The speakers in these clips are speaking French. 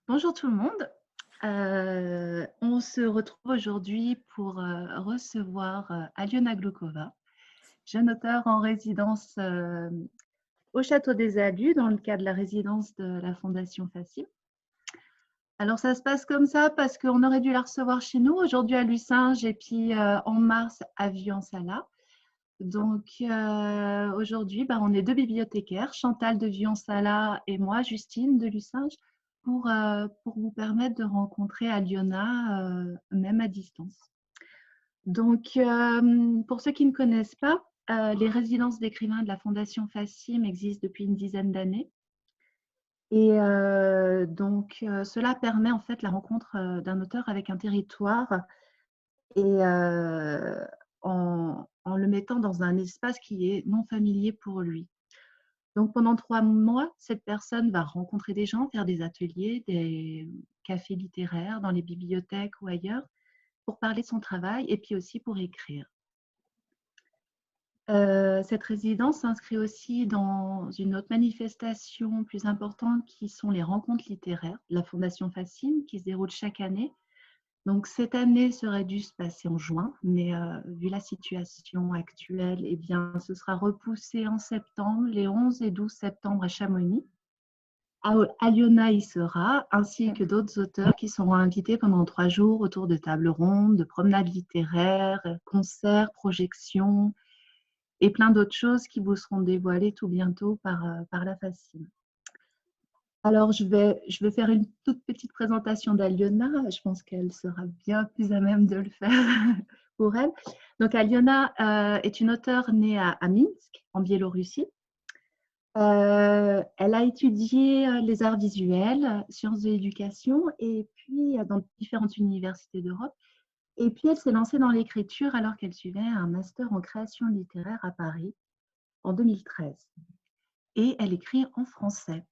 Bonjour tout le monde. On se retrouve aujourd'hui pour recevoir Aliona Glukova, jeune auteure en résidence au Château des Alus dans le cadre de la résidence de la Fondation Facile. Alors ça se passe comme ça parce qu'on aurait dû la recevoir chez nous aujourd'hui à Lucinge et puis en mars à Vian-Sala. Donc aujourd'hui, on est deux bibliothécaires, Chantal de Vion-Sala et moi, Justine de Lucinge, pour vous permettre de rencontrer Aliona, même à distance. Donc, pour ceux qui ne connaissent pas, les résidences d'écrivains de la Fondation Fassim existent depuis une dizaine d'années. Et cela permet en fait la rencontre d'un auteur avec un territoire et en le mettant dans un espace qui est non familier pour lui. Donc pendant 3 mois, cette personne va rencontrer des gens, faire des ateliers, des cafés littéraires dans les bibliothèques ou ailleurs pour parler de son travail et puis aussi pour écrire. Cette résidence s'inscrit aussi dans une autre manifestation plus importante qui sont les rencontres littéraires de la Fondation Fascine qui se déroulent chaque année. Donc cette année, ça aurait dû se passer en juin, mais vu la situation actuelle, eh bien, ce sera repoussé en septembre, les 11 et 12 septembre à Chamonix. Aliona y sera, ainsi que d'autres auteurs qui seront invités pendant 3 jours autour de tables rondes, de promenades littéraires, concerts, projections et plein d'autres choses qui vous seront dévoilées tout bientôt par la Fascine. Alors, je vais faire une toute petite présentation d'Aliona. Je pense qu'elle sera bien plus à même de le faire pour elle. Donc, Aliona est une auteure née à Minsk, en Biélorussie. Elle a étudié les arts visuels, sciences de l'éducation, et puis dans différentes universités d'Europe. Et puis, elle s'est lancée dans l'écriture alors qu'elle suivait un master en création littéraire à Paris en 2013. Et elle écrit en français.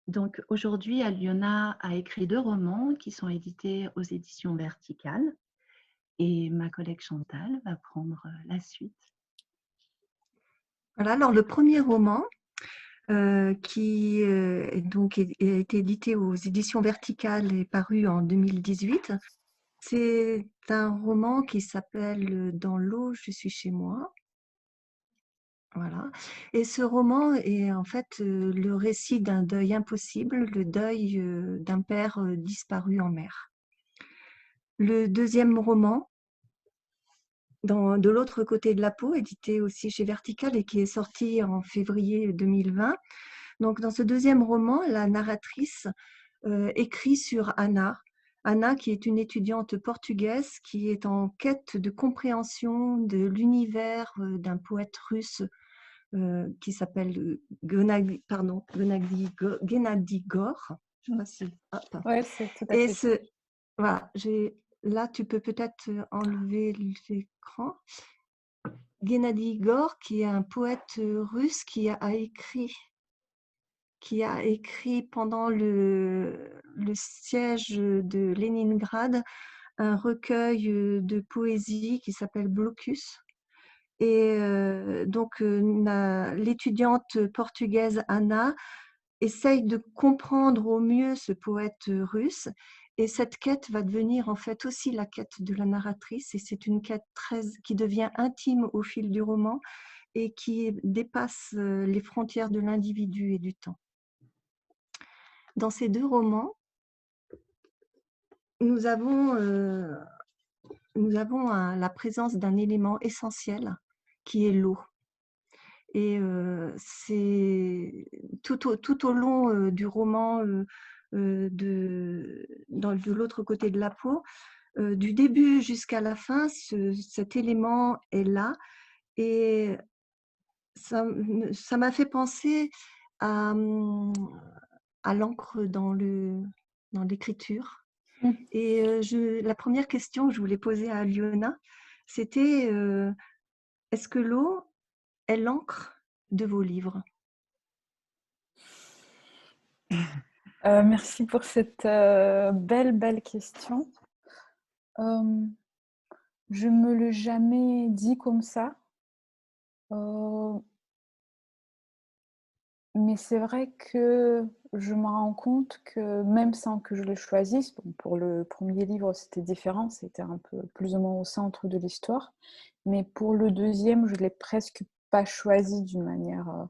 Donc aujourd'hui, Aliona a écrit 2 romans qui sont édités aux éditions Verticales et ma collègue Chantal va prendre la suite. Voilà, alors le premier roman qui a été édité aux éditions Verticales et paru en 2018, c'est un roman qui s'appelle Dans l'eau, je suis chez moi. Voilà. Et ce roman est en fait le récit d'un deuil impossible, le deuil d'un père disparu en mer. Le deuxième roman, De l'autre côté de la peau, édité aussi chez Vertical et qui est sorti en février 2020. Donc, dans ce deuxième roman, la narratrice écrit sur Anna. Anna, qui est une étudiante portugaise qui est en quête de compréhension de l'univers d'un poète russe qui s'appelle Gennady Gor. Je sais pas si. Hop. Ouais, c'est tout à Et fait ça. voilà, là, tu peux peut-être enlever l'écran. Gennady Gor, qui est un poète russe qui a écrit pendant le siège de Leningrad un recueil de poésie qui s'appelle Blocus. Et l'étudiante portugaise Anna essaye de comprendre au mieux ce poète russe. Et cette quête va devenir en fait aussi la quête de la narratrice. Et c'est une quête qui devient intime au fil du roman et qui dépasse les frontières de l'individu et du temps. Dans ces 2 romans, nous avons la présence d'un élément essentiel qui est l'eau. Et c'est tout au long du roman de l'autre côté de la peau, du début jusqu'à la fin, cet élément est là. Et ça m'a fait penser à, à l'encre dans l'écriture. Mmh. Et la première question que je voulais poser à Aliona, c'était est-ce que l'eau est l'encre de vos livres? Merci pour cette belle question. Je me l'ai jamais dit comme ça. Heu, Mais c'est vrai que je me rends compte que même sans que je le choisisse, bon, pour le premier livre, c'était différent, c'était un peu plus ou moins au centre de l'histoire. Mais pour le deuxième, je l'ai presque pas choisi d'une manière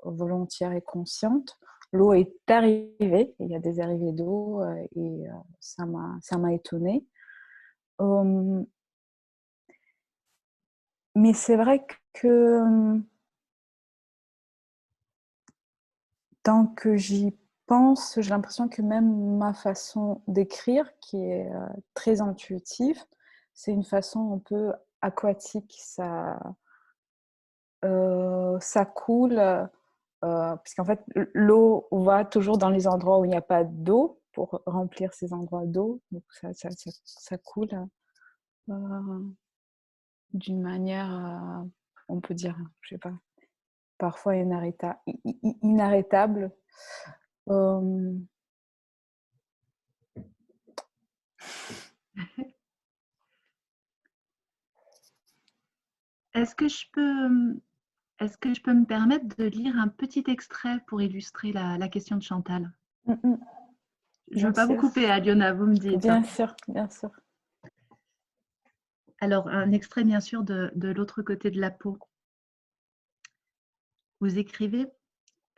volontaire et consciente. L'eau est arrivée, il y a des arrivées d'eau et ça m'a étonnée. Euh, mais c'est vrai que tant que j'y pense, j'ai l'impression que même ma façon d'écrire, qui est très intuitive, c'est une façon un peu aquatique. Ça coule, puisqu'en fait, l'eau va toujours dans les endroits où il n'y a pas d'eau pour remplir ces endroits d'eau. Donc ça coule d'une manière, on peut dire, je sais pas, parfois inarrêtable. Euh, Est-ce que je peux me permettre de lire un petit extrait pour illustrer la question de Chantal? mm, mm, Je ne bien veux pas vous sûr, couper, Aliona, vous me dites. bien sûr, bien sûr. Alors, un extrait, bien sûr, de l'autre côté de la peau. Vous écrivez: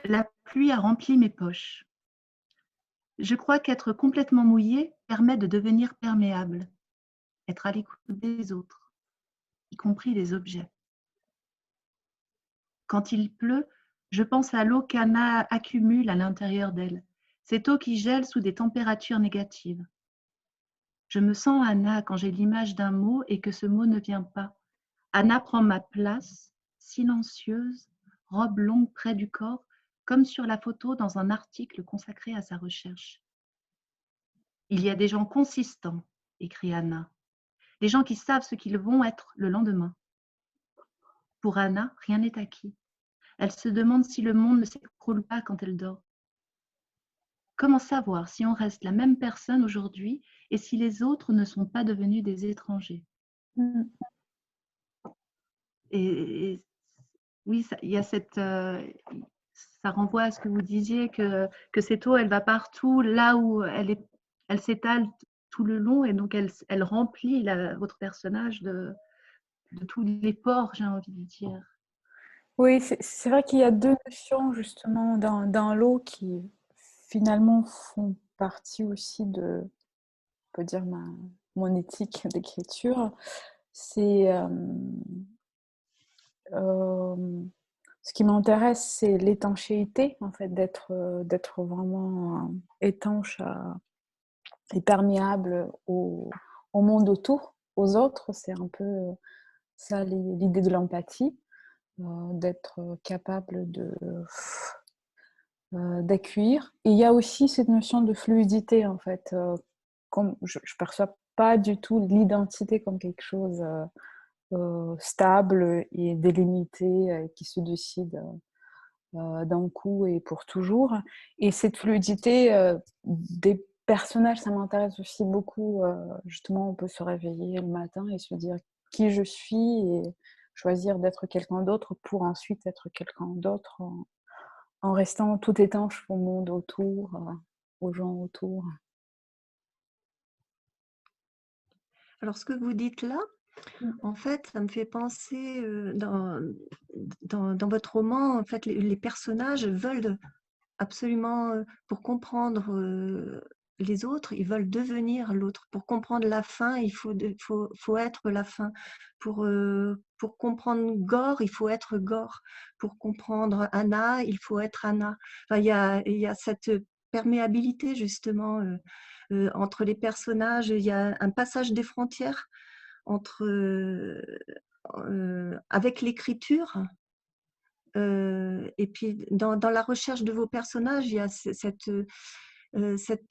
La pluie a rempli mes poches. Je crois qu'être complètement mouillé permet de devenir perméable, être à l'écoute des autres, y compris des objets. Quand il pleut, je pense à l'eau qu'Anna accumule à l'intérieur d'elle, cette eau qui gèle sous des températures négatives. Je me sens Anna quand j'ai l'image d'un mot et que ce mot ne vient pas. Anna prend ma place, silencieuse, robe longue près du corps, comme sur la photo dans un article consacré à sa recherche. Il y a des gens consistants, écrit Anna, des gens qui savent ce qu'ils vont être le lendemain. Pour Anna, rien n'est acquis. Elle se demande si le monde ne s'écroule pas quand elle dort. Comment savoir si on reste la même personne aujourd'hui et si les autres ne sont pas devenus des étrangers? Mm. Et oui, il y a ça renvoie à ce que vous disiez, que cette eau, elle va partout, là où elle s'étale tout le long, et donc elle remplit votre personnage de tous les pores, j'ai envie de dire. Oui, c'est vrai qu'il y a deux notions justement dans l'eau qui finalement font partie aussi de, on peut dire, mon éthique d'écriture. C'est ce qui m'intéresse, c'est l'étanchéité, en fait, d'être vraiment étanche et perméable au monde autour, aux autres. C'est un peu ça l'idée de l'empathie, d'être capable d'accueillir. Et il y a aussi cette notion de fluidité, en fait. Comme je ne perçois pas du tout l'identité comme quelque chose stable et délimité qui se décide d'un coup et pour toujours. Et cette fluidité des personnages, ça m'intéresse aussi beaucoup. Justement, on peut se réveiller le matin et se dire qui je suis et choisir d'être quelqu'un d'autre pour ensuite être quelqu'un d'autre en restant tout étanche au monde autour, aux gens autour. Alors, ce que vous dites là, en fait, ça me fait penser dans votre roman, en fait, les personnages veulent absolument, pour comprendre les autres, ils veulent devenir l'autre. Pour comprendre la fin, faut être la fin. Pour comprendre Gore, il faut être Gore. Pour comprendre Anna, il faut être Anna. Enfin, il y a cette perméabilité justement entre les personnages. Il y a un passage des frontières entre, avec l'écriture. Et puis dans la recherche de vos personnages, il y a cette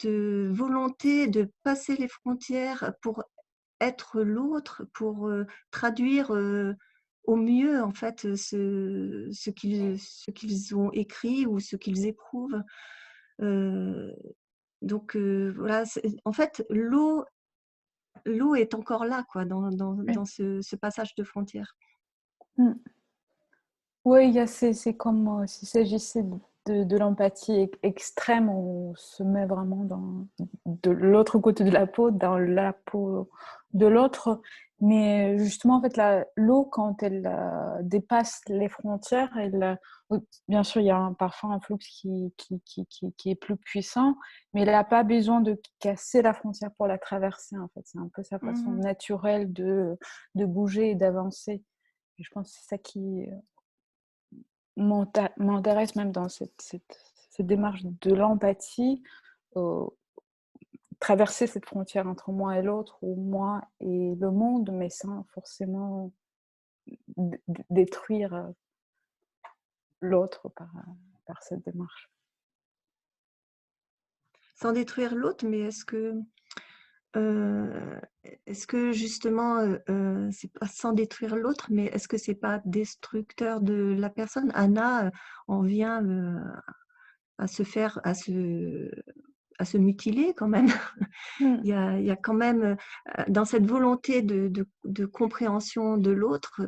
volonté de passer les frontières pour être l'autre, pour traduire au mieux en fait ce qu'ils ont écrit ou ce qu'ils éprouvent. Euh, donc voilà, en fait l'eau est encore là quoi dans Oui. ce passage de frontières. Mm. Oui, c'est comme s'il s'agissait de l'empathie extrême, on se met vraiment de l'autre côté de la peau, dans la peau de l'autre. Mais justement, en fait, l'eau, quand elle dépasse les frontières, bien sûr, il y a parfois un flux qui est plus puissant, mais elle n'a pas besoin de casser la frontière pour la traverser. En fait, c'est un peu sa façon Mhm. naturelle de bouger et d'avancer. Et je pense que c'est ça qui m'intéresse même dans cette démarche de l'empathie, euh, traverser cette frontière entre moi et l'autre, ou moi et le monde, mais sans forcément détruire l'autre par cette démarche. Sans détruire l'autre, mais euh, est-ce que justement, c'est pas sans détruire l'autre, mais est-ce que c'est pas destructeur de la personne? Anna, on vient à se faire, à se mutiler quand même. Mm. Il y a quand même, dans cette volonté de compréhension de l'autre,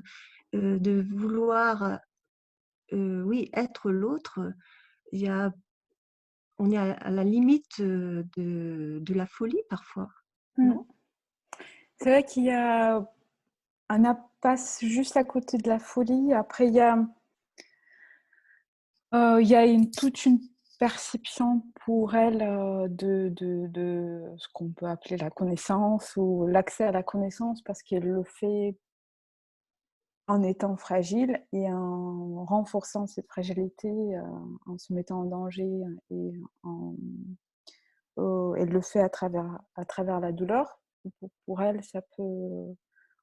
de vouloir, oui, être l'autre, il y a, on est à la limite de la folie parfois, Mm. non? C'est vrai qu'il y a Anna passe juste à côté de la folie. Après, il y a toute une perception pour elle de ce qu'on peut appeler la connaissance ou l'accès à la connaissance, parce qu'elle le fait en étant fragile et en renforçant cette fragilité, en se mettant en danger et elle le fait à travers la douleur. Pour elle, ça peut, à un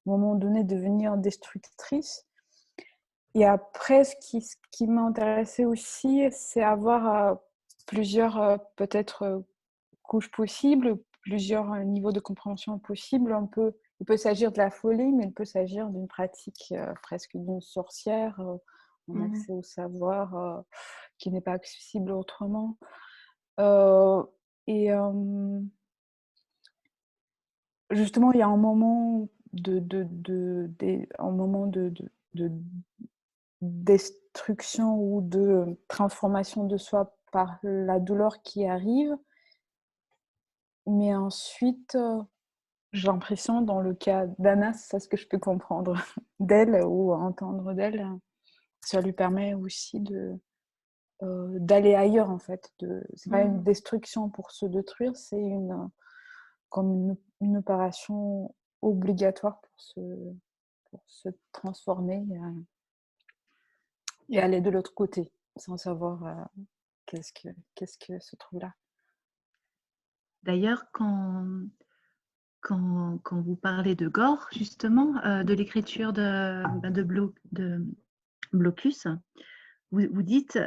moment donné, devenir destructrice. Et après, ce qui m'a intéressée aussi, c'est avoir plusieurs, peut-être, couches possibles, plusieurs niveaux de compréhension possibles. Il peut s'agir de la folie, mais il peut s'agir d'une pratique presque d'une sorcière, un Mhm. accès au savoir qui n'est pas accessible autrement. Euh, et justement, il y a un moment un moment de destruction ou de transformation de soi par la douleur qui arrive. Mais ensuite, j'ai l'impression, dans le cas d'Anna, c'est ça ce que je peux comprendre d'elle ou entendre d'elle, ça lui permet aussi d'aller ailleurs, en fait. C'est pas une Mhm. destruction pour se détruire, c'est comme une opération obligatoire pour se transformer et aller de l'autre côté, sans savoir qu'est-ce que se trouve là. D'ailleurs, quand vous parlez de Gore, justement, de l'écriture de Blocus, vous dites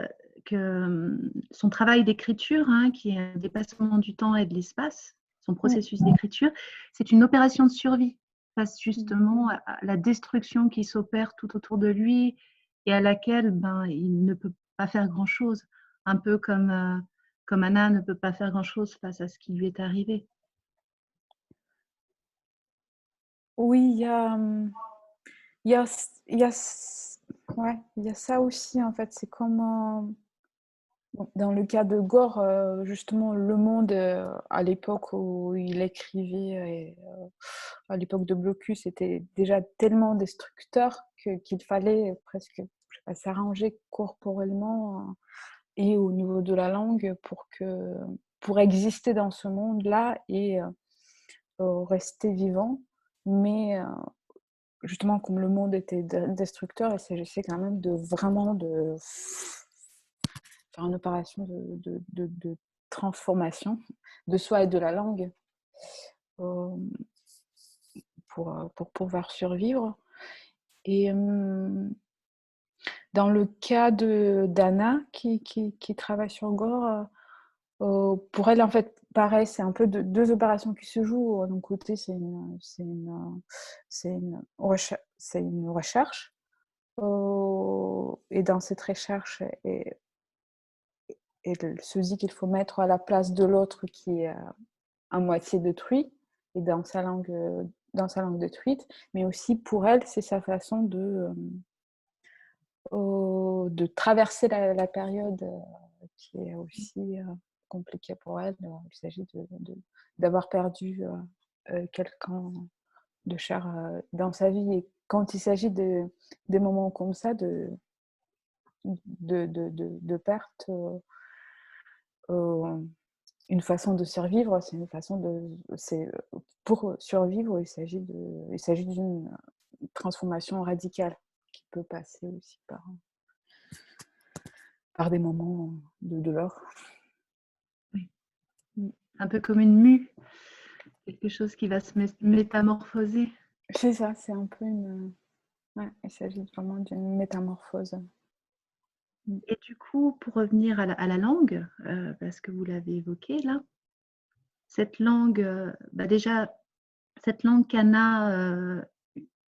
que son travail d'écriture, hein, qui est un dépassement du temps et de l'espace, son Mm. processus d'écriture, c'est une opération de survie face Mm. justement à la destruction qui s'opère tout autour de lui et à laquelle il ne peut pas faire grand-chose, un peu comme Anna ne peut pas faire grand-chose face à ce qui lui est arrivé. Oui, il y a, il y a, ouais, il y a ça aussi, en fait. C'est comme bon, dans le cas de Gore, justement, Le Monde, à l'époque où il écrivait, à l'époque de Blocus, était déjà tellement destructeur qu'il fallait presque, je sais pas, s'arranger corporellement et au niveau de la langue pour exister dans ce monde-là et rester vivant. Mais justement, comme le monde était destructeur, il s'agissait quand même de vraiment de faire une opération de transformation de soi et de la langue euh, pour pouvoir survivre. Et dans le cas d'Anna qui travaille sur Gore, pour elle, en fait, pareil, c'est un peu deux opérations qui se jouent. D'un côté, c'est une recherche. Et dans cette recherche, elle se dit qu'il faut mettre à la place de l'autre qui est à moitié détruit et dans sa langue détruite. Mais aussi, pour elle, c'est sa façon de traverser la période qui est aussi compliquée pour elle. Il s'agit d'avoir perdu quelqu'un de cher dans sa vie. Et quand il s'agit des moments comme ça, de perte, une façon de survivre, c'est une façon pour survivre, il s'agit d'une transformation radicale qui peut passer aussi par des moments de douleur. Oui. Un peu comme une mue, quelque chose qui va se métamorphoser. C'est ça, c'est un peu une... Ouais, il s'agit vraiment d'une métamorphose. Et du coup, pour revenir à la langue, parce que vous l'avez évoqué là, cette langue, déjà, cette langue qu'Anna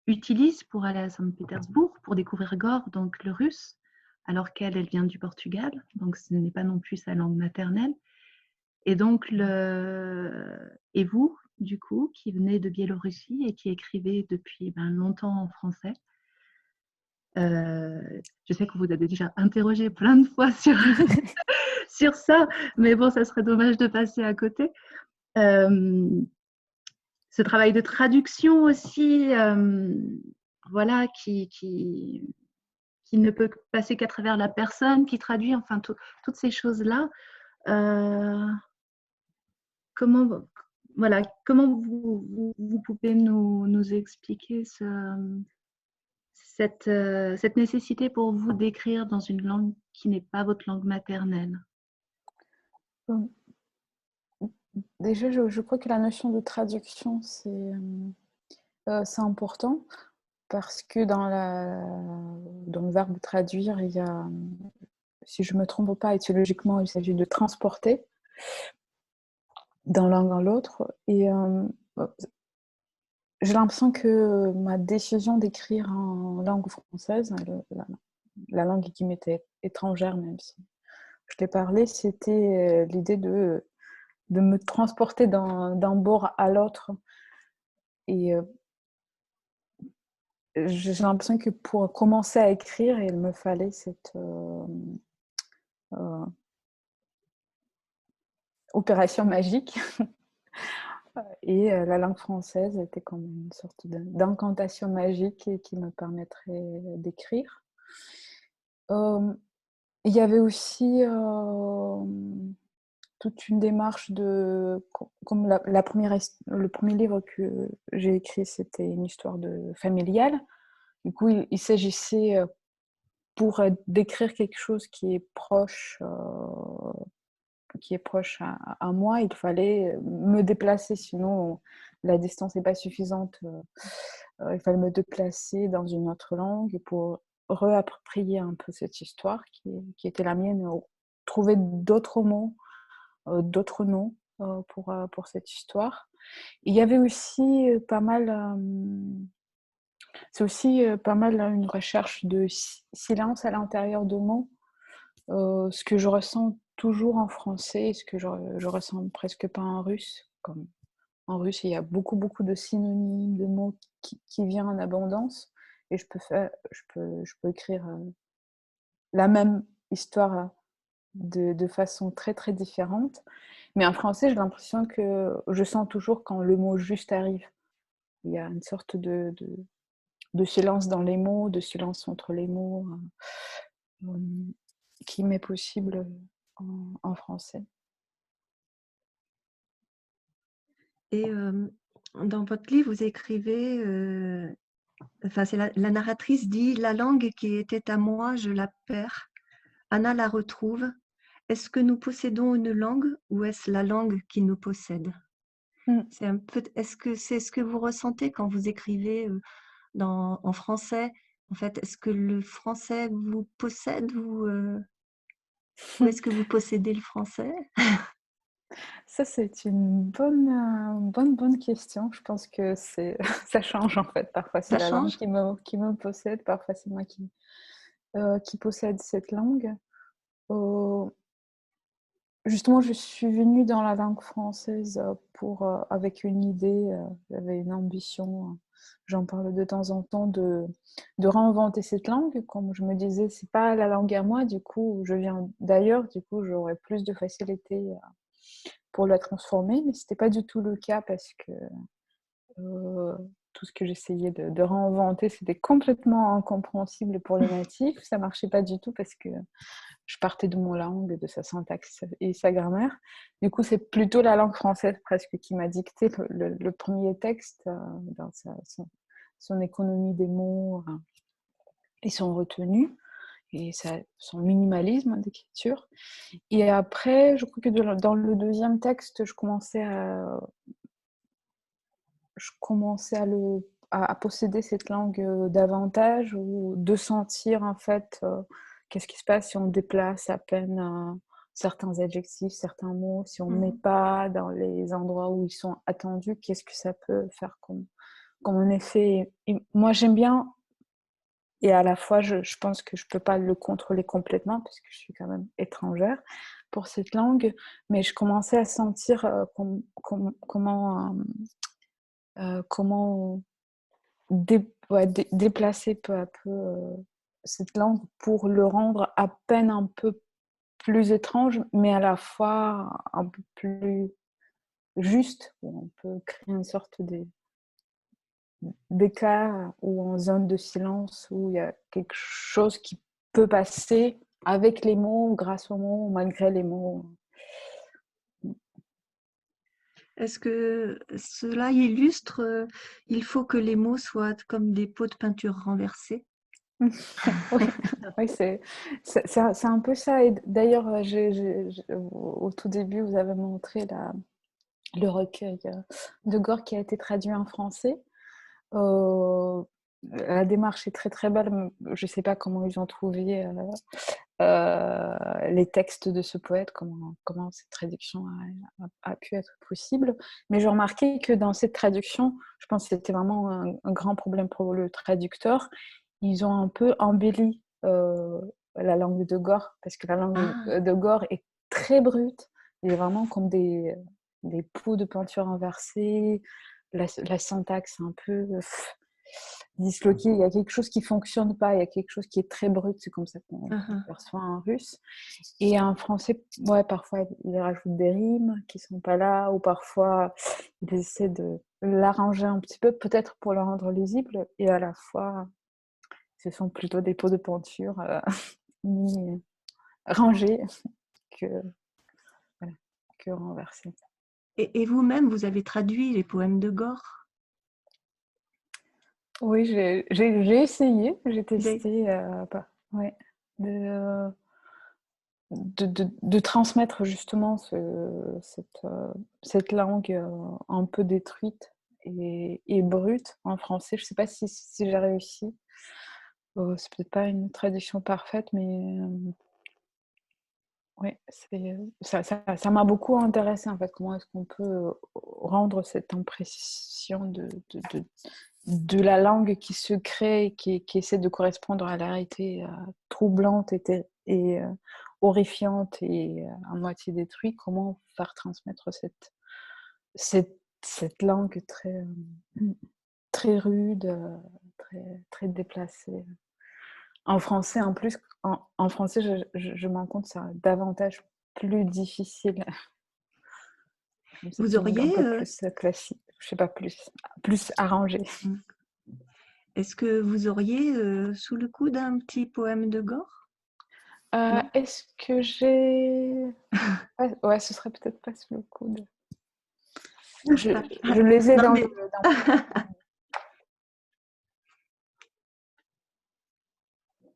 utilise pour aller à Saint-Pétersbourg, pour découvrir Gore, donc le russe, alors qu'elle vient du Portugal, donc ce n'est pas non plus sa langue maternelle. Et donc, et vous, du coup, qui venez de Biélorussie et qui écrivez depuis longtemps en français, je sais qu'on vous a déjà interrogé plein de fois sur ça, mais bon, ça serait dommage de passer à côté. Ce travail de traduction aussi, voilà, qui ne peut passer qu'à travers la personne qui traduit, enfin, toutes ces choses-là. Comment, voilà, comment vous pouvez nous expliquer cette nécessité pour vous d'écrire dans une langue qui n'est pas votre langue maternelle? Déjà, je crois que la notion de traduction, c'est important parce que dans le verbe traduire, il y a, si je ne me trompe pas, étymologiquement, il s'agit de transporter d'un langue à l'autre. Et j'ai l'impression que ma décision d'écrire en langue française, la langue qui m'était étrangère, même si je l'ai parlé, c'était l'idée de me transporter d'un bord à l'autre. Et j'ai l'impression que pour commencer à écrire, il me fallait cette opération magique. Et la langue française était comme une sorte d'incantation magique qui me permettrait d'écrire. Il y avait aussi toute une démarche comme le premier livre que j'ai écrit, c'était une histoire familiale. Du coup, il s'agissait, pour décrire quelque chose qui est proche à moi, il fallait me déplacer, sinon la distance n'est pas suffisante. Il fallait me déplacer dans une autre langue pour réapproprier un peu cette histoire qui était la mienne, trouver d'autres mots, d'autres noms pour cette histoire. Il y avait aussi pas mal, c'est aussi pas mal une recherche de silence à l'intérieur de mots. Ce que je ressens toujours en français, ce que je ressens presque pas en russe. Comme en russe, il y a beaucoup, beaucoup de synonymes, de mots qui viennent en abondance. Et je peux écrire la même histoire de façon très, très différente. Mais en français, j'ai l'impression que je sens toujours quand le mot juste arrive. Il y a une sorte de silence dans les mots, de silence entre les mots, qui m'est possible en français. Et dans votre livre, vous écrivez, enfin, c'est la narratrice dit: «La langue qui était à moi, je la perds. Anna la retrouve. Est-ce que nous possédons une langue ou est-ce la langue qui nous possède?» C'est un peu, est-ce que c'est ce que vous ressentez quand vous écrivez en français? En fait, est-ce que le français vous possède ou est-ce que vous possédez le français? Ça, c'est une bonne question. Je pense que ça change en fait. Parfois, c'est Ça la langue change? qui me possède, parfois c'est moi qui possède cette langue. Euh, justement, je suis venue dans la langue française avec une idée, j'avais une ambition, j'en parle de temps en temps, de réinventer cette langue. Comme je me disais, c'est pas la langue à moi, du coup, je viens d'ailleurs, du coup, j'aurais plus de facilité pour la transformer, mais c'était pas du tout le cas parce que tout ce que j'essayais de réinventer, c'était complètement incompréhensible pour les natifs. Ça marchait pas du tout parce que je partais de mon langue, de sa syntaxe et sa grammaire. Du coup, c'est plutôt la langue française presque qui m'a dicté le premier texte dans son économie des mots et son retenue et son minimalisme d'écriture. Et après, je crois que dans le deuxième texte, je commençais à posséder cette langue davantage ou de sentir en fait qu'est-ce qui se passe si on déplace à peine certains adjectifs, certains mots, si on ne met pas dans les endroits où ils sont attendus, qu'est-ce que ça peut faire comme effet. Et moi j'aime bien, et à la fois je pense que je ne peux pas le contrôler complètement parce que je suis quand même étrangère pour cette langue, mais je commençais à sentir comment déplacer peu à peu cette langue pour le rendre à peine un peu plus étrange, mais à la fois un peu plus juste, où on peut créer une sorte d'écart ou en zone de silence où il y a quelque chose qui peut passer avec les mots, grâce aux mots, malgré les mots. Est-ce que cela illustre, il faut que les mots soient comme des pots de peinture renversés? Oui, oui, c'est un peu ça. Et d'ailleurs, au tout début, vous avez montré le recueil de Gore qui a été traduit en français. La démarche est très très belle. Je ne sais pas comment ils ont trouvé les textes de ce poète, comment cette traduction a pu être possible. Mais j'ai remarqué que dans cette traduction, je pense que c'était vraiment un grand problème pour le traducteur. Ils ont un peu embelli la langue de Gore, parce que la langue de Gore est très brute. Il est vraiment comme des pots de peinture inversés. La syntaxe est un peu disloquée. Il y a quelque chose qui ne fonctionne pas, il y a quelque chose qui est très brut. C'est comme ça qu'on perçoit en russe. Et en français, ouais, parfois, ils rajoutent des rimes qui ne sont pas là, ou parfois, ils essaient de l'arranger un petit peu, peut-être pour le rendre lisible, et à la fois, ce sont plutôt des pots de peinture ni rangés que, voilà, que renversés. Et vous-même, vous avez traduit les poèmes de Gore? Oui, j'ai essayé, j'ai testé ouais, de transmettre justement cette langue un peu détruite et brute en français. Je ne sais pas si j'ai réussi. C'est peut-être pas une traduction parfaite, mais ouais, ça m'a beaucoup intéressée en fait. Comment est-ce qu'on peut rendre cette impression de la langue qui se crée, qui essaie de correspondre à la réalité troublante et horrifiante et à moitié détruite, comment faire transmettre cette langue très rude, très déplacée. En français, en plus, en français, je m'en compte, c'est davantage plus difficile. Vous C'est une langue un auriez, peu plus classique, je sais pas, plus arrangée. est-ce que vous auriez sous le coude un petit poème de Gore? Non? Est-ce que j'ai... Ouais, ce serait peut-être pas sous le coude. Je les ai Non, dans mais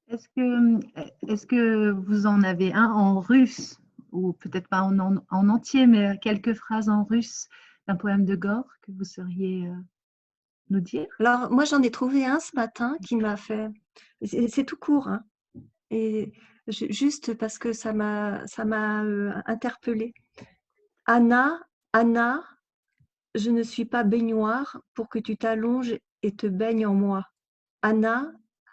Est-ce que vous en avez un en russe, ou peut-être pas en entier, mais quelques phrases en russe d'un poème de Gore que vous sauriez nous dire? alors moi j'en ai trouvé un ce matin qui m'a fait. C'est tout court, hein, et juste parce que ça m'a interpellée. Anna, Anna, je ne suis pas baignoire pour que tu t'allonges et te baignes en moi. Anna,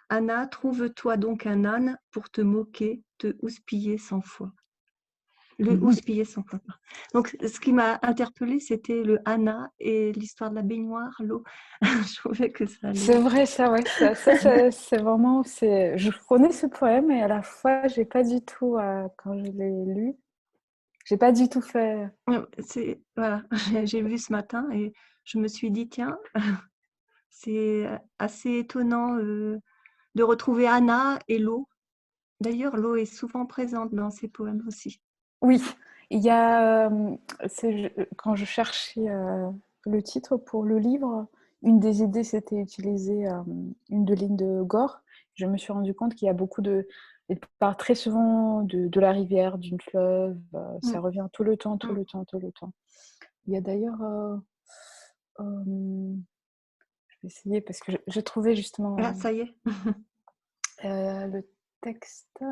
Anna, trouve-toi donc un âne pour te moquer, te houspiller 100 fois. le houspiller son copain. Donc, ce qui m'a interpellée, c'était le Anna et l'histoire de la baignoire, l'eau. Je trouvais que ça C'est allait. vrai, ça, ouais. C'est vraiment. Je connais ce poème et à la fois, j'ai pas du tout, quand je l'ai lu, j'ai pas du tout fait. Voilà, j'ai vu ce matin et je me suis dit, tiens, c'est assez étonnant de retrouver Anna et l'eau. D'ailleurs, l'eau est souvent présente dans ces poèmes aussi. Oui, il y a. Quand je cherchais le titre pour le livre, une des idées, c'était utiliser une de ligne de Gore. Je me suis rendu compte qu'il y a beaucoup de. Il parle très souvent de la rivière, d'une fleuve. Ça revient tout le temps, tout le temps, tout le temps. Il y a d'ailleurs. Je vais essayer parce que je trouvais justement Ah, ça y est. le texte.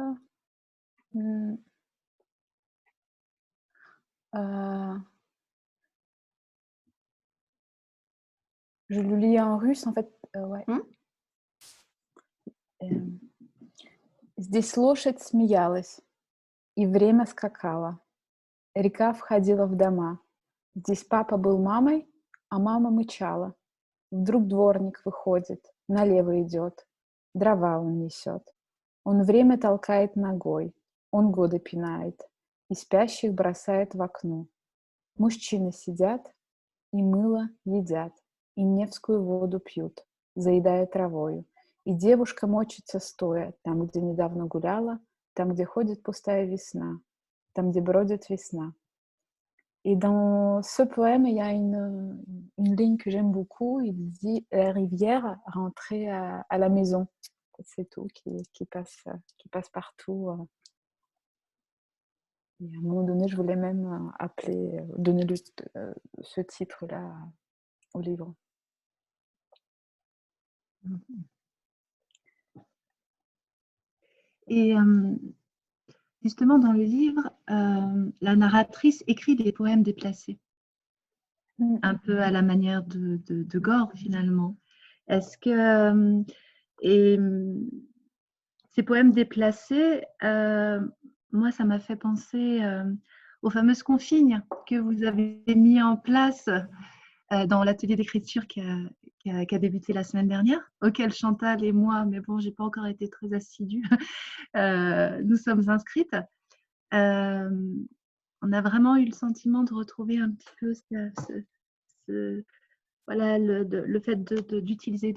Je le lis en russe, en fait. Ouais. Здесь лошадь смеялась, и время скакало. Река входила в дома. Здесь папа был мамой, а мама мычала. Вдруг дворник выходит, налево идет. Дрова он несет. Он время толкает ногой, он годы пинает, и спящих бросает в окно. Мужчины сидят, и мыло едят, и Невскую воду пьют, заедая травою. И девушка мочится стоя, там, где недавно гуляла, там, где ходит пустая весна, там, где бродит весна. Et dans ce poème, il y a une ligne que j'aime beaucoup. Il dit « La rivière rentrait à la maison ». C'est tout, qui passe partout. Et à un moment donné, je voulais même donner ce titre-là au livre. Et justement, dans le livre, la narratrice écrit des poèmes déplacés, un peu à la manière de Gore, finalement. Est-ce que ces poèmes déplacés, moi, ça m'a fait penser aux fameuses consignes que vous avez mis en place dans l'atelier d'écriture qui a débuté la semaine dernière, auquel Chantal et moi, mais bon, j'ai pas encore été très assidue, nous sommes inscrites. On a vraiment eu le sentiment de retrouver un petit peu voilà, le fait d'utiliser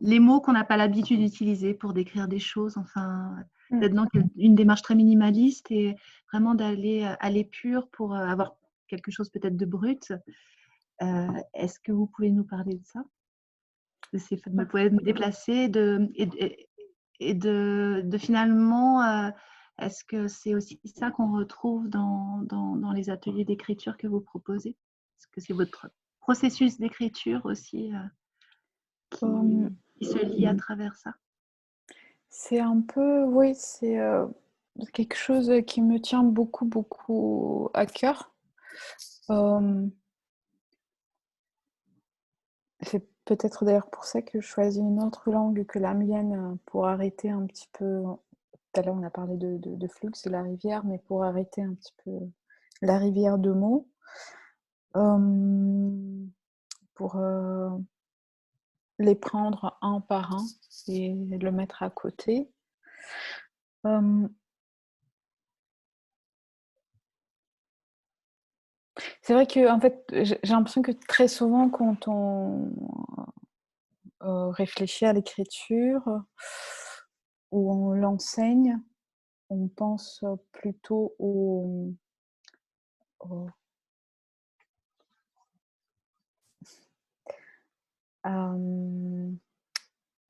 les mots qu'on n'a pas l'habitude d'utiliser pour décrire des choses, enfin, d'être dans une démarche très minimaliste et vraiment d'aller à l'épure pour avoir quelque chose peut-être de brut. Est-ce que vous pouvez nous parler de ça? De ces fameux poèmes déplacés et de finalement, est-ce que c'est aussi ça qu'on retrouve dans les ateliers d'écriture que vous proposez? Est-ce que c'est votre processus d'écriture aussi qui se lie à travers ça? C'est un peu, oui, c'est quelque chose qui me tient beaucoup, beaucoup à cœur. C'est peut-être d'ailleurs pour ça que je choisis une autre langue que la mienne pour arrêter un petit peu. Tout à l'heure, on a parlé de flux, de la rivière, mais pour arrêter un petit peu la rivière de mots. Pour les prendre un par un et le mettre à côté. C'est vrai que en fait, j'ai l'impression que très souvent, quand on réfléchit à l'écriture ou on l'enseigne, on pense plutôt aux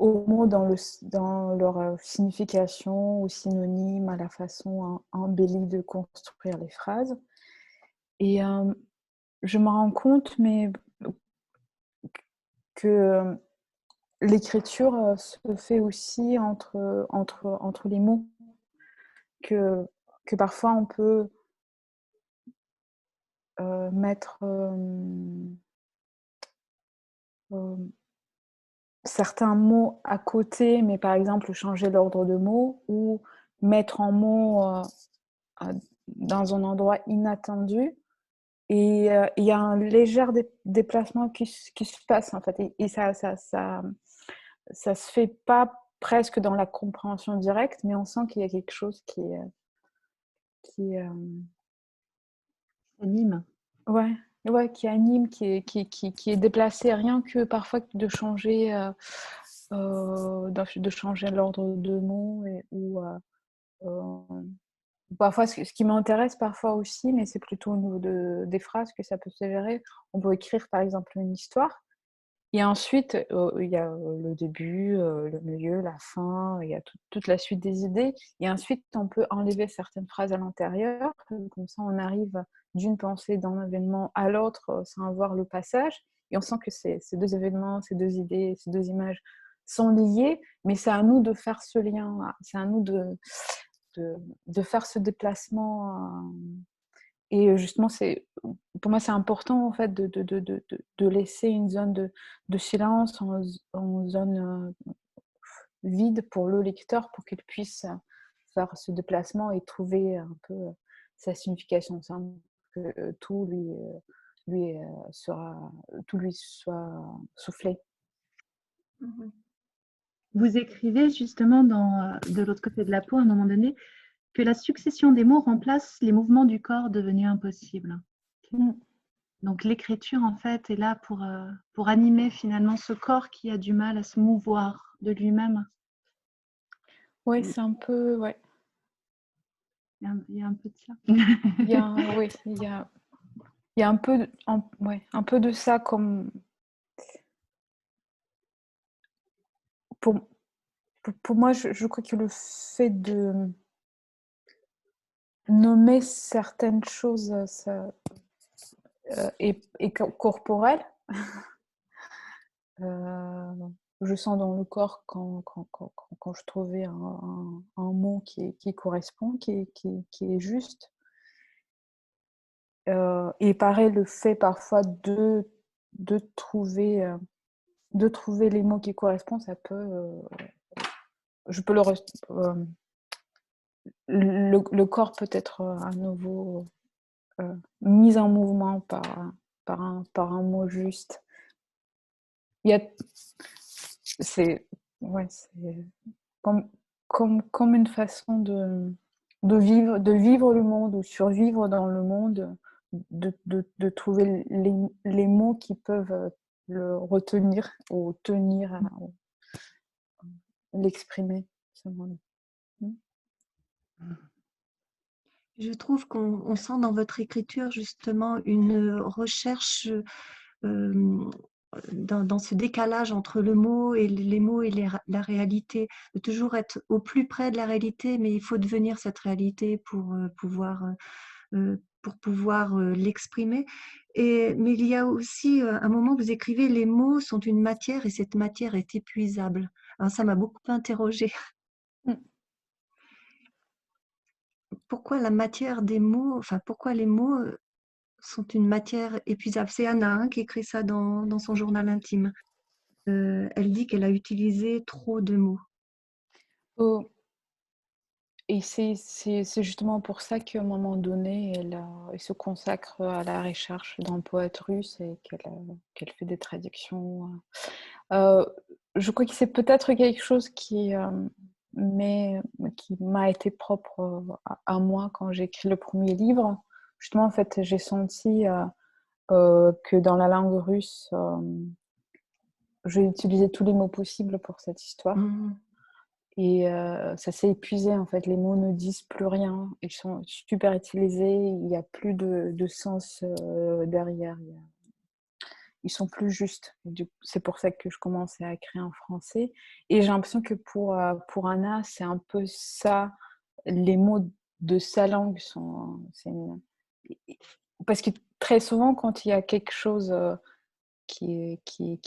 mots dans leur signification ou synonyme, à la façon embellie de construire les phrases. Et je me rends compte que l'écriture se fait aussi entre les mots, que parfois on peut mettre certains mots à côté, mais par exemple changer l'ordre de mots ou mettre en mots dans un endroit inattendu. Et il y a un léger déplacement qui se passe, en fait. Et ça se fait pas presque dans la compréhension directe, mais on sent qu'il y a quelque chose qui Anime. ouais, qui anime, qui est déplacé. Rien que parfois de changer, de changer l'ordre de mots parfois, ce qui m'intéresse parfois aussi, mais c'est plutôt au niveau des phrases que ça peut se gérer. On peut écrire par exemple une histoire, et ensuite il y a le début, le milieu, la fin, il y a toute la suite des idées, et ensuite on peut enlever certaines phrases à l'intérieur, comme ça on arrive d'une pensée, d'un événement à l'autre sans voir le passage, et on sent que ces deux événements, ces deux idées, ces deux images sont liées, mais c'est à nous de faire ce lien, c'est à nous de faire ce déplacement. Et justement, pour moi, c'est important en fait de laisser une zone de silence, en zone vide pour le lecteur, pour qu'il puisse faire ce déplacement et trouver un peu sa signification, sans que tout lui soit soufflé. Mhm. Vous écrivez justement de l'autre côté de la peau, à un moment donné, que la succession des mots remplace les mouvements du corps devenus impossibles. Mm. Donc l'écriture, en fait, est là pour animer finalement ce corps qui a du mal à se mouvoir de lui-même. Ouais, c'est un peu... Ouais. Il y a un peu de ça. Oui, il y a un peu de ça, comme pour, pour moi, je crois que le fait de nommer certaines choses est corporel. Je sens dans le corps quand je trouvais un mot qui correspond, qui est juste. Et pareil, le fait parfois de trouver les mots qui correspondent, ça peut... je peux le corps peut être à nouveau mis en mouvement par un mot juste. Il y a, c'est, ouais, c'est comme, comme une façon de vivre le monde ou survivre dans le monde, de trouver les mots qui peuvent le retenir ou tenir, ou l'exprimer. Ce mot. Je trouve qu'on sent dans votre écriture justement une recherche dans ce décalage entre le mot et les mots et la réalité, de toujours être au plus près de la réalité, mais il faut devenir cette réalité pour pouvoir l'exprimer. Mais il y a aussi un moment où vous écrivez: les mots sont une matière et cette matière est épuisable. Alors ça m'a beaucoup interrogée. Mm. Pourquoi la matière des mots, enfin pourquoi les mots sont une matière épuisable? C'est Anna, hein, qui écrit ça dans son journal intime. Elle dit qu'elle a utilisé trop de mots. Oh, et c'est justement pour ça qu'à un moment donné, elle se consacre à la recherche d'un poète russe et qu'elle fait des traductions. Je crois que c'est peut-être quelque chose qui m'a été propre à moi quand j'ai écrit le premier livre. Justement, en fait, j'ai senti que dans la langue russe, j'ai utilisé tous les mots possibles pour cette histoire. Mmh. Et ça s'est épuisé, en fait. Les mots ne disent plus rien. Ils sont super utilisés. Il n'y a plus de sens derrière. Ils sont plus justes. C'est pour ça que je commençais à écrire en français. Et j'ai l'impression que pour Anna, c'est un peu ça. Les mots de sa langue sont... Parce que très souvent, quand il y a quelque chose qui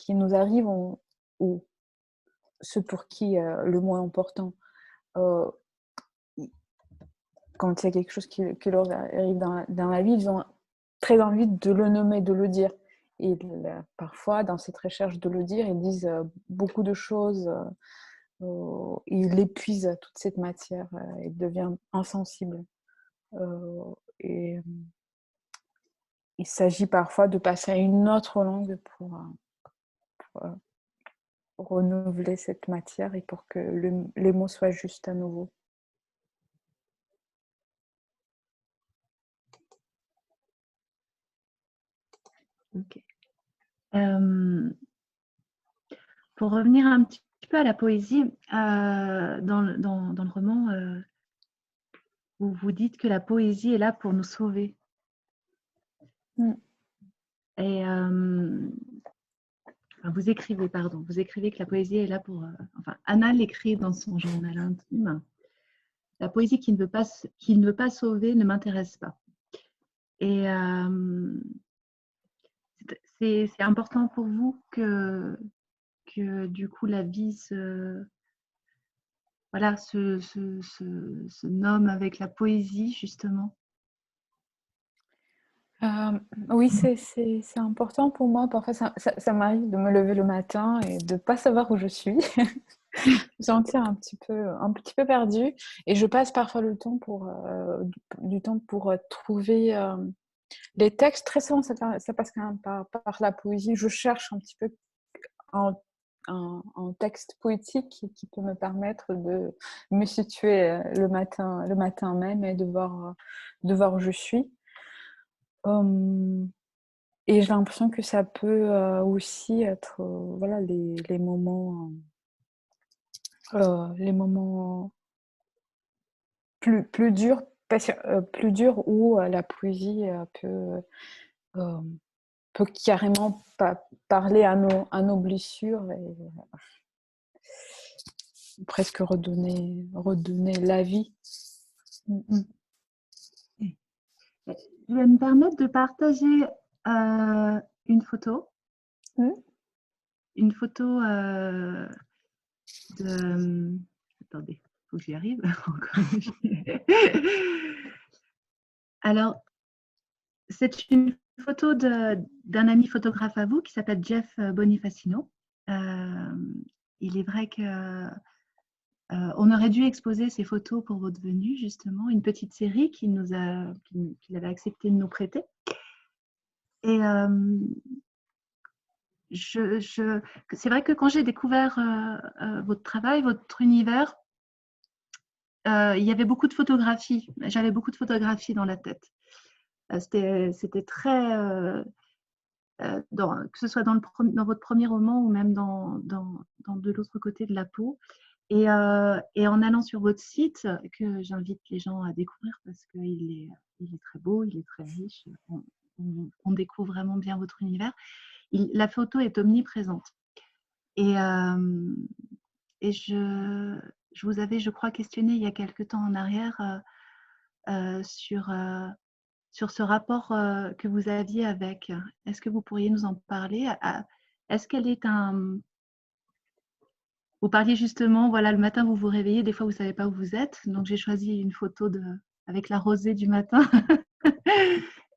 nous arrive, ou ceux pour qui le mot est important, euh, quand il y a quelque chose qui leur arrive dans la vie, ils ont très envie de le nommer, de le dire. Et parfois, dans cette recherche de le dire, ils disent beaucoup de choses. Ils épuisent toute cette matière et deviennent insensibles. Et il s'agit parfois de passer à une autre langue pour, renouveler cette matière et pour que les mots soient justes à nouveau. Ok. Pour revenir un petit peu à la poésie, dans le roman, vous vous dites que la poésie est là pour nous sauver. Et vous écrivez que la poésie est là pour... enfin, Anna l'écrit dans son journal intime. La poésie qui ne veut pas sauver ne m'intéresse pas. Et c'est important pour vous que du coup la vie se nomme avec la poésie, justement. Oui, c'est important pour moi. Parfois, ça m'arrive de me lever le matin et de ne pas savoir où je suis, me sentir un petit peu perdue. Et je passe parfois du temps pour trouver les textes. Très souvent, ça passe quand même par la poésie. Je cherche un petit peu un texte poétique qui peut me permettre de me situer le matin même et de voir où je suis. Et j'ai l'impression que ça peut aussi être voilà, les moments plus durs, plus durs où la poésie euh, peut carrément parler à nos blessures et presque redonner la vie. Je vais me permettre de partager une photo. Une photo de... Attendez, il faut que j'y arrive. Alors, c'est une photo d'un ami photographe à vous qui s'appelle Jeff Bonifacino. Il est vrai que on aurait dû exposer ces photos pour votre venue, justement, une petite série qu'il avait accepté de nous prêter. Et c'est vrai que quand j'ai découvert votre travail, votre univers, il y avait beaucoup de photographies. J'avais beaucoup de photographies dans la tête. C'était très... que ce soit dans votre premier roman ou même dans de l'autre côté de la peau. Et en allant sur votre site, que j'invite les gens à découvrir parce qu'il est très beau, il est très riche, on découvre vraiment bien votre univers. La photo est omniprésente. Et je vous avais, je crois, questionné il y a quelque temps en arrière sur ce rapport que vous aviez avec. Est-ce que vous pourriez nous en parler? Est-ce qu'elle est un... Vous parliez justement, voilà, le matin, vous vous réveillez, des fois, vous ne savez pas où vous êtes. Donc, j'ai choisi une photo avec la rosée du matin.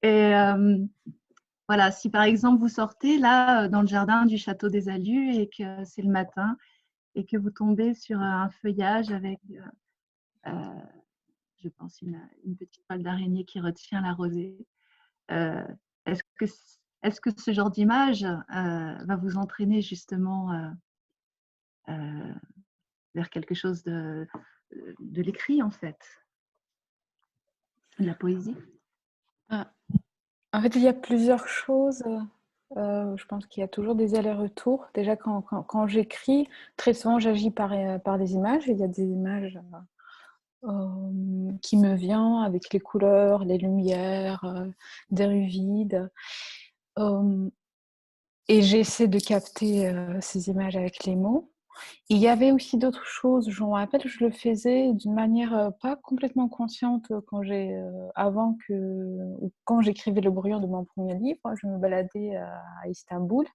Et voilà, si par exemple, vous sortez là, dans le jardin du château des Alus et que c'est le matin et que vous tombez sur un feuillage avec, je pense, une petite toile d'araignée qui retient la rosée. Euh, est-ce que ce genre d'image va vous entraîner justement vers quelque chose de l'écrit, en fait, de la poésie? En fait, il y a plusieurs choses. Je pense qu'il y a toujours des allers-retours. Déjà, quand j'écris, très souvent, j'agis par des images. Il y a des images qui me viennent avec les couleurs, les lumières, des rues vides. Et j'essaie de capter ces images avec les mots. Il y avait aussi d'autres choses, je me rappelle, je le faisais d'une manière pas complètement consciente quand j'écrivais le brouillon de mon premier livre. Je me baladais à Istanbul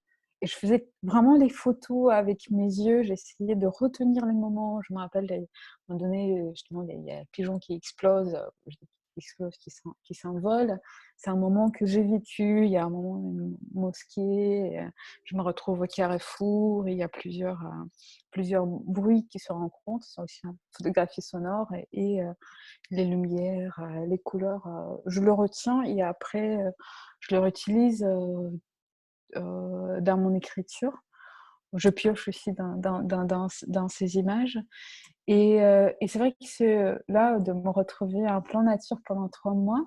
et je faisais vraiment les photos avec mes yeux, j'essayais de retenir les moments. Je me rappelle, à un moment donné, justement, il y a un pigeon qui explose, explose, qui s'envole. C'est un moment que j'ai vécu. Il y a un moment une mosquée. Je me retrouve au Carrefour. Il y a plusieurs bruits qui se rencontrent. C'est aussi une photographie sonore et les lumières, les couleurs. Je le retiens et après, je le réutilise dans mon écriture. Je pioche aussi dans ces images. Et c'est vrai que là, de me retrouver en plan nature pendant 3 mois,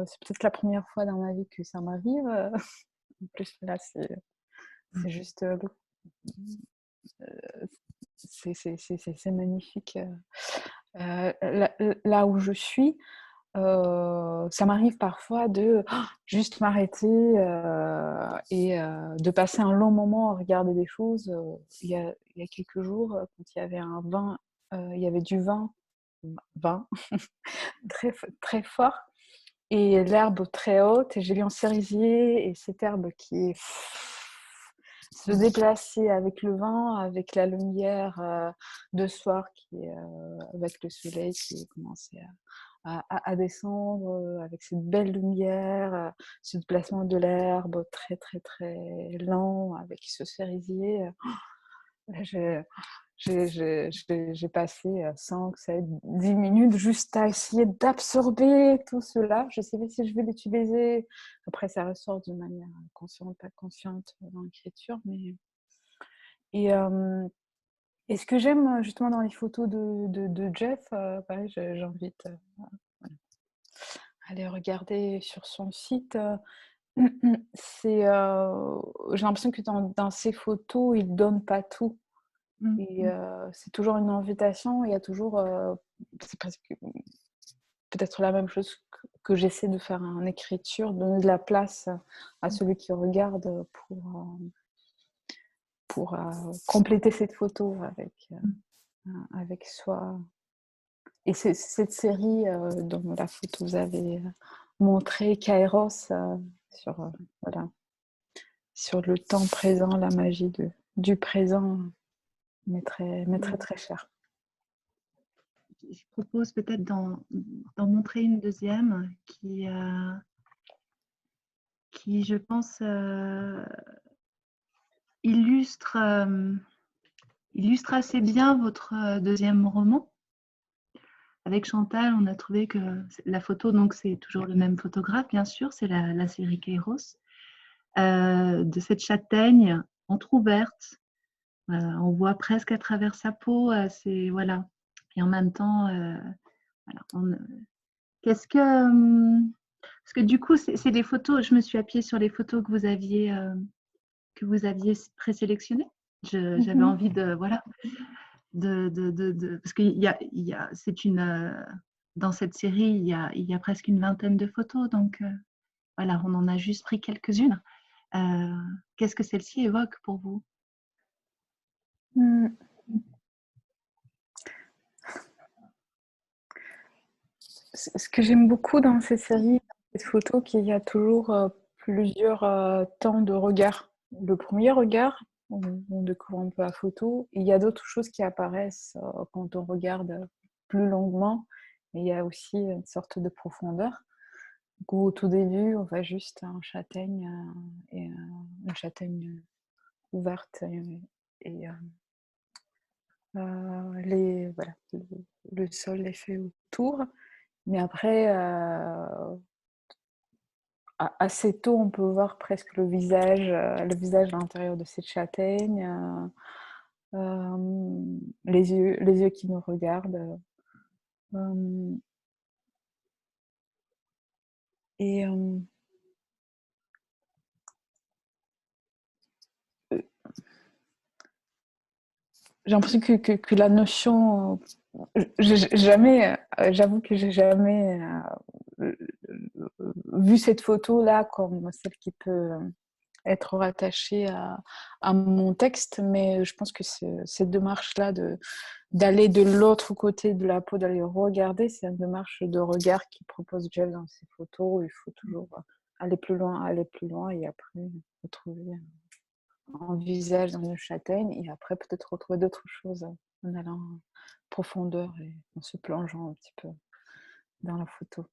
c'est peut-être la première fois dans ma vie que ça m'arrive. En plus, là, c'est juste... c'est magnifique. Là où je suis, ça m'arrive parfois de juste m'arrêter et de passer un long moment à regarder des choses. Il y a quelques jours, quand il y avait il y avait du vin très, très fort et l'herbe très haute. Et j'ai vu un cerisier et cette herbe qui se déplaçait avec le vent, avec la lumière de soir, avec le soleil qui commençait à descendre, avec cette belle lumière, ce déplacement de l'herbe très très très lent, avec ce cerisier. J'ai passé 5, 7, 10 minutes juste à essayer d'absorber tout cela. Je ne sais pas si je vais l'utiliser. Après, ça ressort d'une manière consciente, pas consciente dans l'écriture. Et, et ce que j'aime justement dans les photos de Jeff, pareil, j'invite voilà, à aller regarder sur son site. J'ai l'impression que dans ses photos, il ne donne pas tout. Et c'est toujours une invitation. Il y a toujours, c'est presque peut-être la même chose que j'essaie de faire en écriture, donner de la place à celui qui regarde pour compléter cette photo avec soi. Et c'est cette série dont la photo vous avez montré, Kairos, voilà, sur le temps présent, la magie du présent, mais très très cher. Je propose peut-être d'en montrer une deuxième qui je pense, illustre assez bien votre deuxième roman. Avec Chantal, on a trouvé que la photo, donc c'est toujours le même photographe, bien sûr, c'est la série Kairos, de cette châtaigne entrouverte. On voit presque à travers sa peau, voilà. Et en même temps, voilà, qu'est-ce que... parce que du coup, c'est des photos, je me suis appuyée sur les photos que vous aviez présélectionnées. J'avais envie de, voilà, parce qu'il c'est dans cette série, il y a presque une vingtaine de photos, donc voilà, on en a juste pris quelques-unes. Qu'est-ce que celle-ci évoque pour vous? Ce que j'aime beaucoup dans ces séries, cette photo, qu'il y a toujours plusieurs temps de regard. Le premier regard, on découvre un peu la photo, et il y a d'autres choses qui apparaissent quand on regarde plus longuement, et il y a aussi une sorte de profondeur. Donc, au tout début, on voit juste un châtaigne et une châtaigne ouverte et voilà, le sol est fait autour. Mais après, assez tôt, on peut voir presque le visage à l'intérieur de cette châtaigne, les yeux qui nous regardent. Et j'ai l'impression que la notion... j'avoue que j'ai jamais vu cette photo-là comme celle qui peut être rattachée à mon texte, mais je pense que cette démarche-là d'aller de l'autre côté de la peau, d'aller regarder, c'est une démarche de regard qui propose Jeff dans ses photos. Il faut toujours aller plus loin et après retrouver un visage dans une châtaigne et après peut-être retrouver d'autres choses en allant en profondeur et en se plongeant un petit peu dans la photo.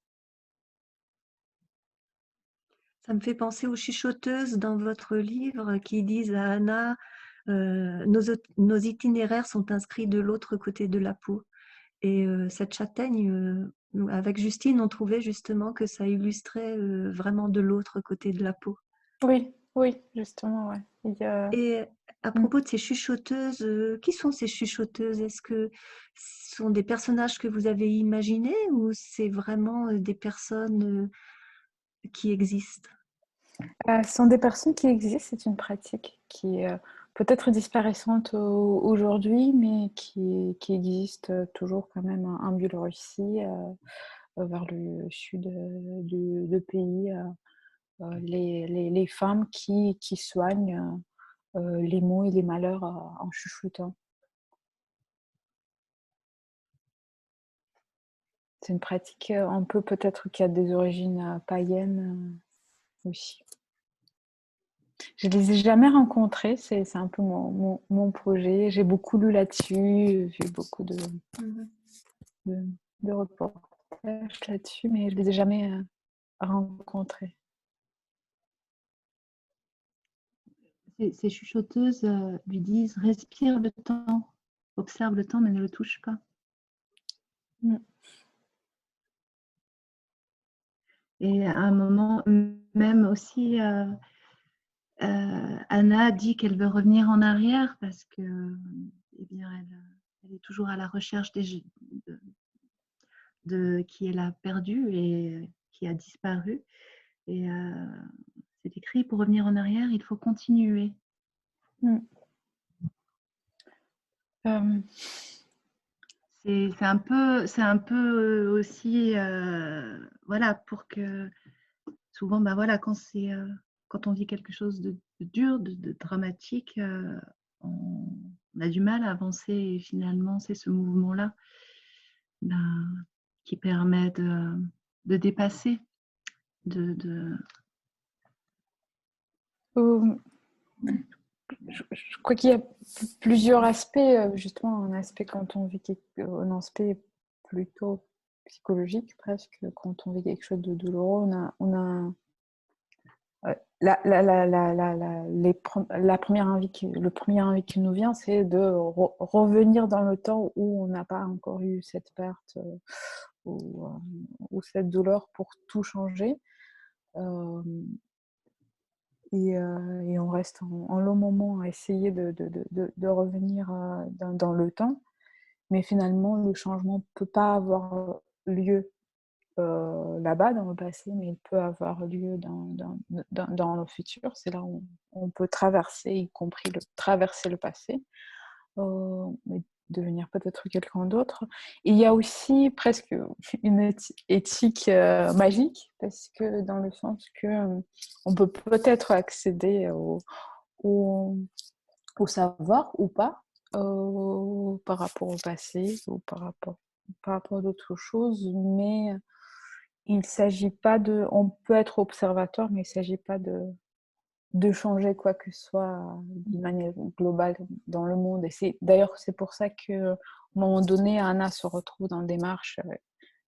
Ça me fait penser aux chuchoteuses dans votre livre qui disent à Anna, nos itinéraires sont inscrits de l'autre côté de la peau. Et cette châtaigne, avec Justine, on trouvait justement que ça illustrait vraiment de l'autre côté de la peau. Oui, oui, justement, ouais. Il y a... Et à Mm. propos de ces chuchoteuses, qui sont ces chuchoteuses? Est-ce que ce sont des personnages que vous avez imaginés ou c'est vraiment des personnes qui existent? Ce sont des personnes qui existent, c'est une pratique qui est peut-être disparaissante aujourd'hui, mais qui existe toujours quand même en Biélorussie, vers le sud du pays. Les femmes qui soignent les maux et les malheurs en chuchotant. C'est une pratique un peu peut-être qui a des origines païennes aussi. Je les ai jamais rencontrés, c'est un peu mon projet. J'ai beaucoup lu là-dessus, j'ai beaucoup Mhm. de, de reportages là-dessus, mais je les ai jamais rencontrés. Ces chuchoteuses lui disent respire le temps, observe le temps, mais ne le touche pas. Mm. Et à un moment, même aussi, Anna dit qu'elle veut revenir en arrière parce que, eh bien, elle est toujours à la recherche de qui elle a perdu et qui a disparu. Et c'est écrit, pour revenir en arrière, il faut continuer. Mm. C'est un peu aussi, voilà, pour que souvent, bah voilà, quand on vit quelque chose de dur, de dramatique, on a du mal à avancer et finalement, c'est ce mouvement-là ben, qui permet de dépasser, de... Je crois qu'il y a plusieurs aspects, justement, un aspect quand on vit un aspect plutôt psychologique presque, quand on vit quelque chose de douloureux, on a la première envie le premier envie qui nous vient, c'est de revenir dans le temps où on n'a pas encore eu cette perte ou cette douleur pour tout changer. Et on reste en long moment à essayer de revenir dans le temps. Mais finalement, le changement ne peut pas avoir lieu là-bas, dans le passé, mais il peut avoir lieu dans le futur. C'est là où on peut traverser, y compris traverser le passé, mais devenir peut-être quelqu'un d'autre. Et il y a aussi presque une éthique magique, parce que dans le sens que on peut peut-être accéder au savoir ou pas par rapport au passé ou par rapport à d'autres choses, mais il s'agit pas on peut être observateur, mais il s'agit pas de changer quoi que ce soit d'une manière globale dans le monde. Et d'ailleurs, c'est pour ça qu'à un moment donné, Anna se retrouve dans des démarches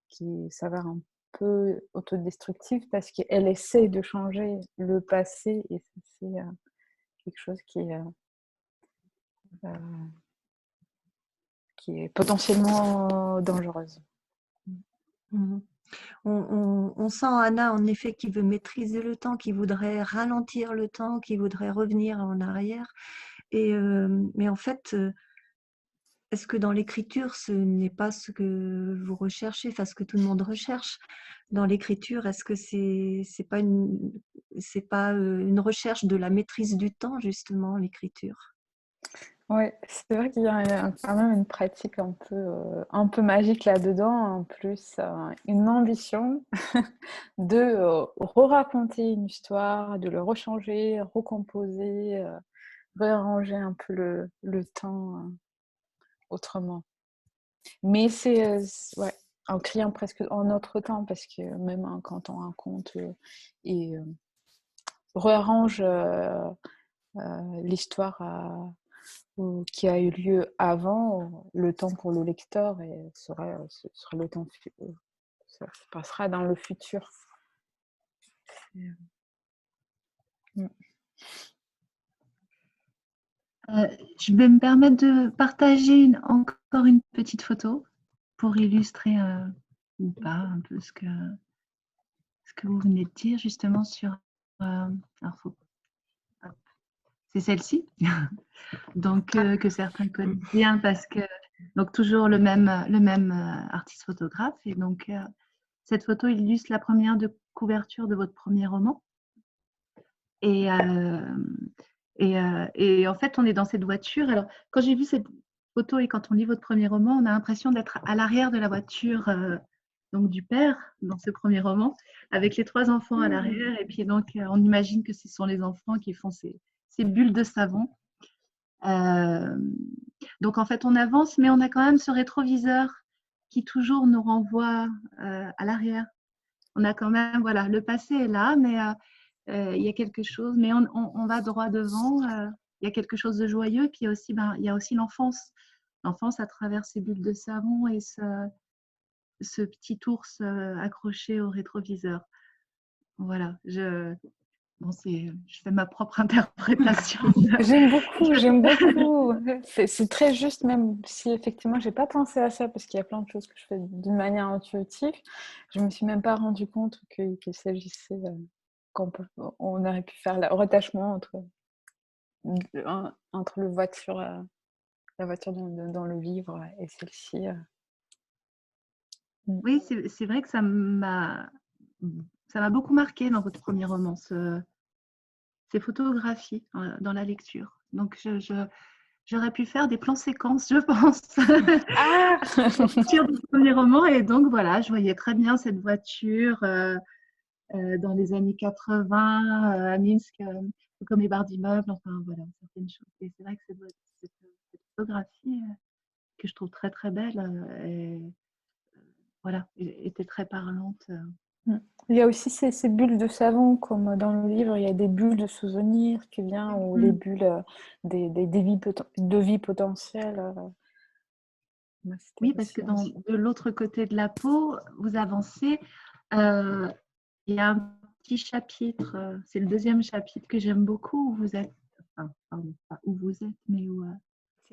qui s'avèrent un peu autodestructives parce qu'elle essaie de changer le passé et c'est quelque chose qui est potentiellement dangereuse. Mhm. On sent Anna en effet qui veut maîtriser le temps, qui voudrait ralentir le temps, qui voudrait revenir en arrière. Mais en fait, est-ce que dans l'écriture, ce n'est pas ce que vous recherchez, enfin ce que tout le monde recherche dans l'écriture? Est-ce que c'est pas une recherche de la maîtrise du temps justement, l'écriture? Ouais, c'est vrai qu'il y a quand même une pratique un peu magique là-dedans, en plus une ambition de re-raconter une histoire, de le rechanger, recomposer, réarranger un peu le temps autrement. Mais ouais, en criant presque en notre temps, parce que même quand on raconte et réarrange l'histoire qui a eu lieu avant, le temps pour le lecteur et serait le temps ça se passera dans le futur. Mm. Je vais me permettre de partager encore une petite photo pour illustrer ou pas un peu ce que vous venez de dire justement sur. Alors c'est celle-ci, donc que certains connaissent bien parce que donc toujours le même artiste photographe et donc cette photo illustre la première de couverture de votre premier roman et en fait on est dans cette voiture. Alors quand j'ai vu cette photo et quand on lit votre premier roman, on a l'impression d'être à l'arrière de la voiture donc du père dans ce premier roman avec les 3 enfants à l'arrière et puis donc on imagine que ce sont les enfants qui font ces bulles de savon. Donc en fait on avance mais on a quand même ce rétroviseur qui toujours nous renvoie à l'arrière. On a quand même, voilà, le passé est là mais il y a quelque chose, mais on va droit devant, il y a quelque chose de joyeux et puis il y a aussi l'enfance à travers ces bulles de savon et ce petit ours accroché au rétroviseur. Voilà, je fais ma propre interprétation. J'aime beaucoup, j'aime beaucoup. C'est très juste, même si effectivement, j'ai pas pensé à ça parce qu'il y a plein de choses que je fais d'une manière intuitive. Je me suis même pas rendu compte qu'il s'agissait qu'on aurait pu faire le retachement entre la voiture dans le livre et celle-ci. Oui, c'est vrai que ça m'a beaucoup marqué dans votre premier roman, ces photographies dans la lecture. Donc, j'aurais pu faire des plans séquences, je pense, Ah à partir du premier roman. Et donc, voilà, je voyais très bien cette voiture dans les années 80 à Minsk, comme les barres d'immeubles, enfin, voilà, certaines choses. Et c'est vrai que cette photographie que je trouve très, très belle, voilà, était très parlante. Il y a aussi ces bulles de savon, comme dans le livre, il y a des bulles de souvenirs qui viennent, ou les bulles de vie potentielle. Moi, c'était Oui, parce que aussi de l'autre côté de la peau, vous avancez. euh, il y a un petit chapitre, c'est le deuxième chapitre que j'aime beaucoup, où vous êtes, enfin, pardon, pas où vous êtes, mais où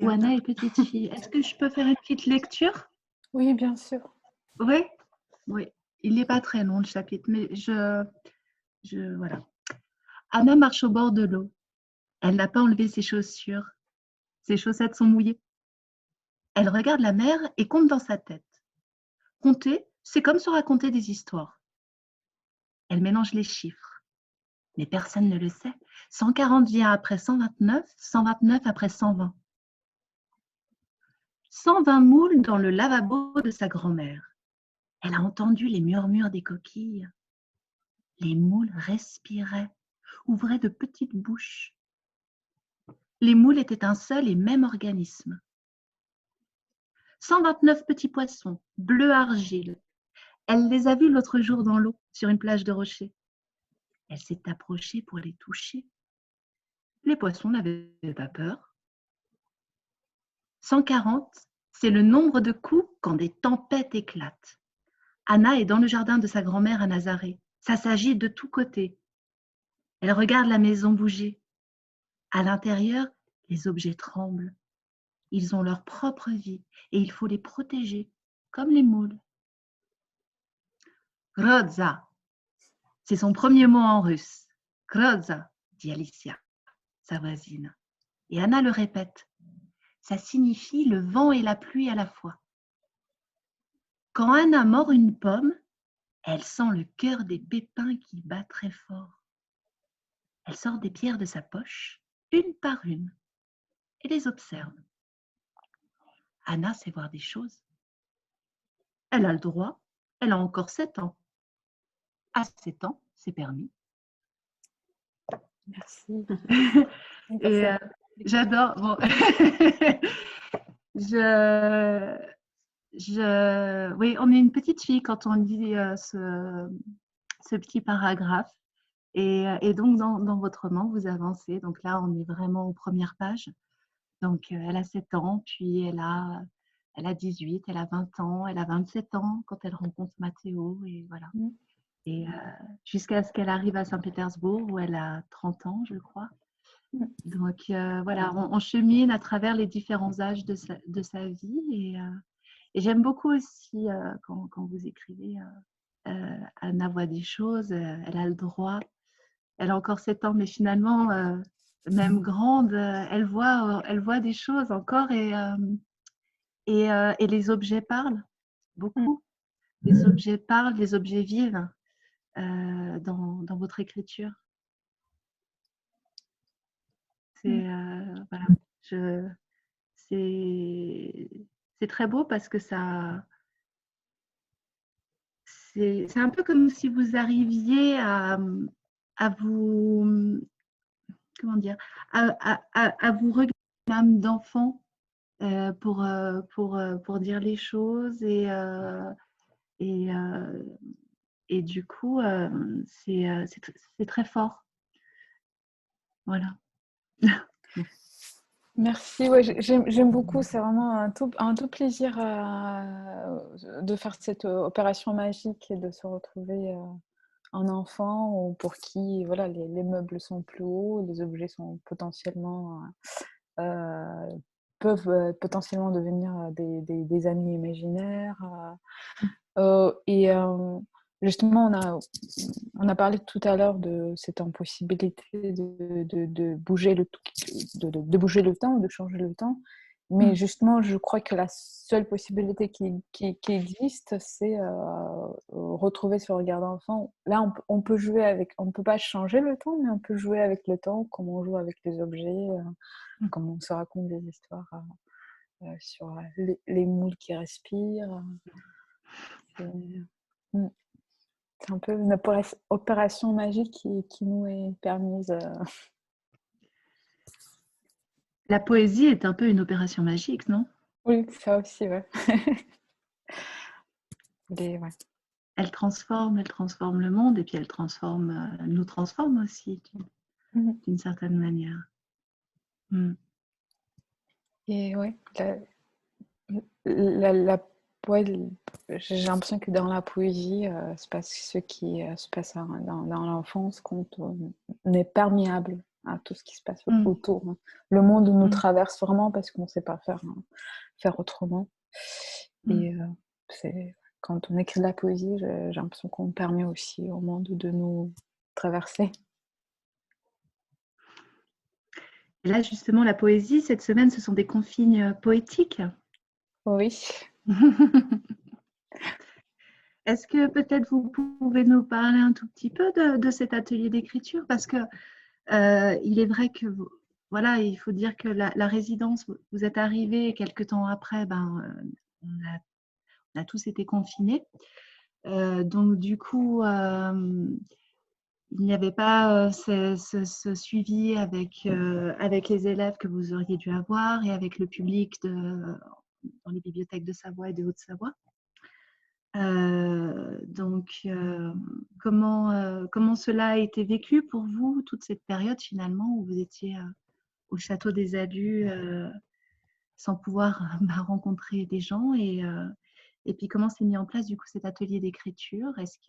Anna est petite fille. Est-ce que je peux faire une petite lecture? Oui, bien sûr. Oui, oui. Il n'est pas très long le chapitre, mais voilà. Anna marche au bord de l'eau. Elle n'a pas enlevé ses chaussures. Ses chaussettes sont mouillées. Elle regarde la mer et compte dans sa tête. Compter, c'est comme se raconter des histoires. Elle mélange les chiffres. Mais personne ne le sait. 140 vient après 129, 129 après 120. 120 moules dans le lavabo de sa grand-mère. Elle a entendu les murmures des coquilles. Les moules respiraient, ouvraient de petites bouches. Les moules étaient un seul et même organisme. 129 petits poissons, bleu argile. Elle les a vus l'autre jour dans l'eau, sur une plage de rochers. Elle s'est approchée pour les toucher. Les poissons n'avaient pas peur. 140, c'est le nombre de coups quand des tempêtes éclatent. Anna est dans le jardin de sa grand-mère à Nazaré. Ça s'agite de tous côtés. Elle regarde la maison bouger. À l'intérieur, les objets tremblent. Ils ont leur propre vie et il faut les protéger, comme les moules. Grodza, c'est son premier mot en russe. Grodza, dit Alicia, sa voisine. Et Anna le répète. Ça signifie le vent et la pluie à la fois. Quand Anna mord une pomme, elle sent le cœur des pépins qui bat très fort. Elle sort des pierres de sa poche, une par une, et les observe. Anna sait voir des choses. Elle a le droit, elle a encore 7 ans. À 7 ans, c'est permis. Merci. Et j'adore. Bon. Oui, on est une petite fille quand on lit ce petit paragraphe. Et donc, dans votre roman, vous avancez. Donc là, on est vraiment aux premières pages. Donc, elle a 7 ans, puis elle a 18, elle a 20 ans, elle a 27 ans quand elle rencontre Mathéo. Et voilà. Et jusqu'à ce qu'elle arrive à Saint-Pétersbourg, où elle a 30 ans, je crois. Donc voilà, on chemine à travers les différents âges de sa vie. Et j'aime beaucoup aussi quand vous écrivez, Anna voit des choses, elle a le droit. Elle a encore 7 ans, mais finalement, même grande, elle voit des choses encore. Et les objets parlent beaucoup. Les objets parlent, les objets vivent dans votre écriture. Voilà. C'est très beau parce que c'est un peu comme si vous arriviez à vous, comment dire, à vous regarder l'âme d'enfant pour dire les choses et, euh, et du coup, c'est très fort. Voilà. Merci, ouais, j'aime beaucoup, c'est vraiment un tout plaisir de faire cette opération magique et de se retrouver un enfant pour qui voilà, les meubles sont plus hauts, les objets sont potentiellement, peuvent potentiellement devenir des amis imaginaires. Et justement, on a parlé tout à l'heure de cette impossibilité de bouger de bouger le temps, de changer le temps. Mais justement, je crois que la seule possibilité qui existe, c'est retrouver ce regard d'enfant. Là, on peut jouer avec, on peut pas changer le temps, mais on peut jouer avec le temps, comme on joue avec les objets, comme on se raconte des histoires sur les moules qui respirent. C'est un peu une opération magique qui nous est permise. La poésie est un peu une opération magique, non? Oui, ça aussi, ouais. Ouais. Elle transforme le monde et puis elle nous transforme aussi d'une certaine manière. Et ouais, j'ai l'impression que dans la poésie, se passe ce qui se passe dans l'enfance quand on est perméable à tout ce qui se passe autour. Le monde nous traverse vraiment parce qu'on ne sait pas faire autrement. Et quand on écrit de la poésie, j'ai l'impression qu'on permet aussi au monde de nous traverser. Et là, justement, la poésie, cette semaine, ce sont des consignes poétiques. Oui. Est-ce que peut-être vous pouvez nous parler un tout petit peu de cet atelier d'écriture? Parce que il est vrai que, voilà, il faut dire que la résidence, vous êtes arrivés quelques temps après, on a tous été confinés. Donc, du coup, il n'y avait pas ce suivi avec les élèves que vous auriez dû avoir et avec le public dans les bibliothèques de Savoie et de Haute-Savoie. Donc, comment cela a été vécu pour vous, toute cette période finalement où vous étiez au Château des Alus sans pouvoir rencontrer des gens et puis comment s'est mis en place du coup cet atelier d'écriture? Est-ce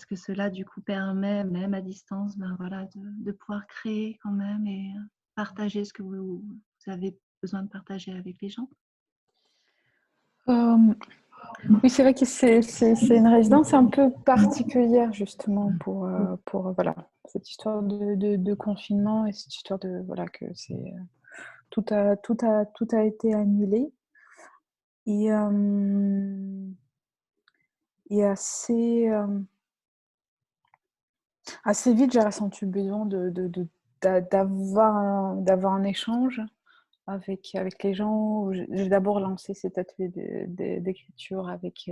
que cela du coup permet même à distance voilà, de pouvoir créer quand même et partager ce que vous avez besoin de partager avec les gens? Oui, c'est vrai que c'est une résidence un peu particulière justement pour voilà, cette histoire de confinement et cette histoire de voilà que c'est tout a été annulé et assez vite j'ai ressenti le besoin d'avoir un échange avec les gens. J'ai d'abord lancé cet atelier d'écriture avec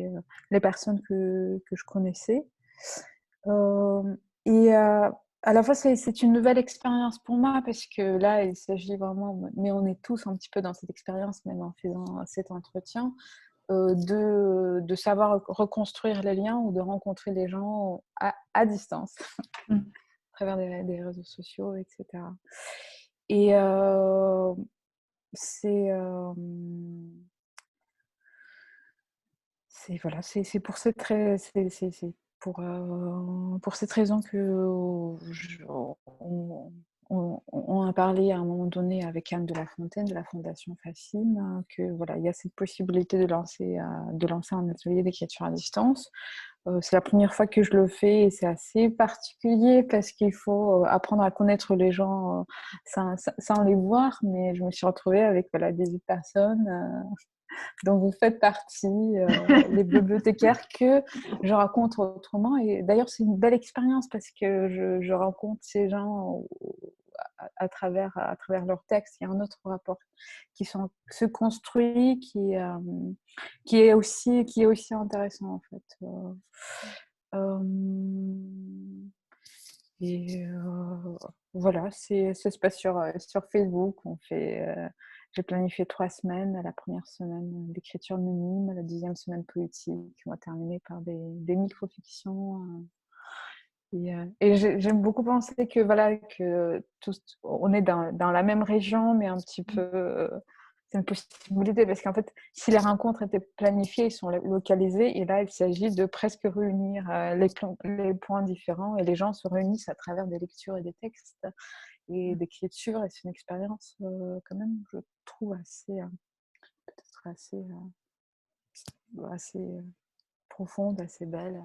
les personnes que je connaissais. Et à la fois, c'est une nouvelle expérience pour moi parce que là, il s'agit vraiment, mais on est tous un petit peu dans cette expérience, même en faisant cet entretien, de savoir reconstruire les liens ou de rencontrer les gens à distance, à travers des réseaux sociaux, etc. Et c'est voilà, c'est pour pour cette raison que on a parlé à un moment donné avec Anne de La Fontaine de la Fondation Fascine, que voilà, il y a cette possibilité de lancer un atelier d'écriture à distance. C'est la première fois que je le fais et c'est assez particulier parce qu'il faut apprendre à connaître les gens sans les voir, mais je me suis retrouvée avec voilà, 18 personnes dont vous faites partie, les bibliothécaires que je rencontre autrement. Et d'ailleurs, c'est une belle expérience parce que je rencontre ces gens à travers leurs textes. Il y a un autre rapport se construit, qui est aussi intéressant en fait. Et voilà, ça se passe sur Facebook. J'ai planifié 3 semaines. La première semaine d'écriture minime, la deuxième semaine poétique. On va terminer par des micro-fictions. Et j'aime beaucoup penser que voilà, que on est dans la même région, mais un petit peu. C'est une possibilité parce qu'en fait, si les rencontres étaient planifiées, ils sont localisées, et là, il s'agit de presque réunir les points différents, et les gens se réunissent à travers des lectures et des textes et d'écriture, et c'est une expérience quand même, je trouve peut-être assez profonde, assez belle.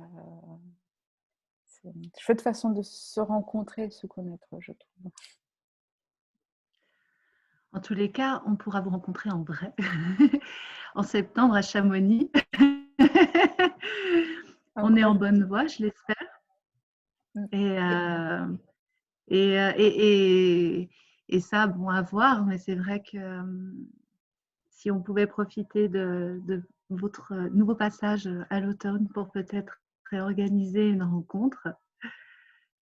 C'est une chouette façon de se rencontrer et de se connaître, je trouve. En tous les cas, on pourra vous rencontrer en vrai en septembre à Chamonix. On est en bonne voie, je l'espère. Et ça, bon, à voir, mais c'est vrai que si on pouvait profiter de votre nouveau passage à l'automne pour peut-être réorganiser une rencontre,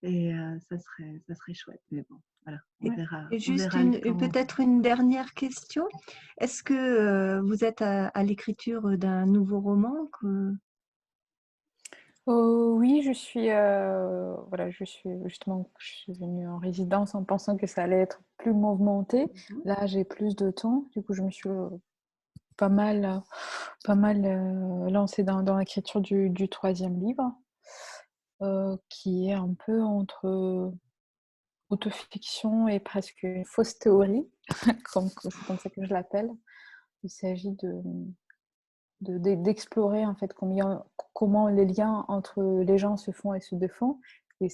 et ça serait chouette. Mais bon, voilà, on verra. Et On juste verra le temps. peut-être une dernière question. Est-ce que vous êtes à l'écriture d'un nouveau roman Oui, je suis venue en résidence en pensant que ça allait être plus mouvementé. Là, j'ai plus de temps. Du coup, je me suis pas mal lancée dans l'écriture du 3e livre, qui est un peu entre autofiction et presque une fausse théorie, c'est comme ça que je l'appelle. Il s'agit d'explorer en fait comment les liens entre les gens se font et se défont, et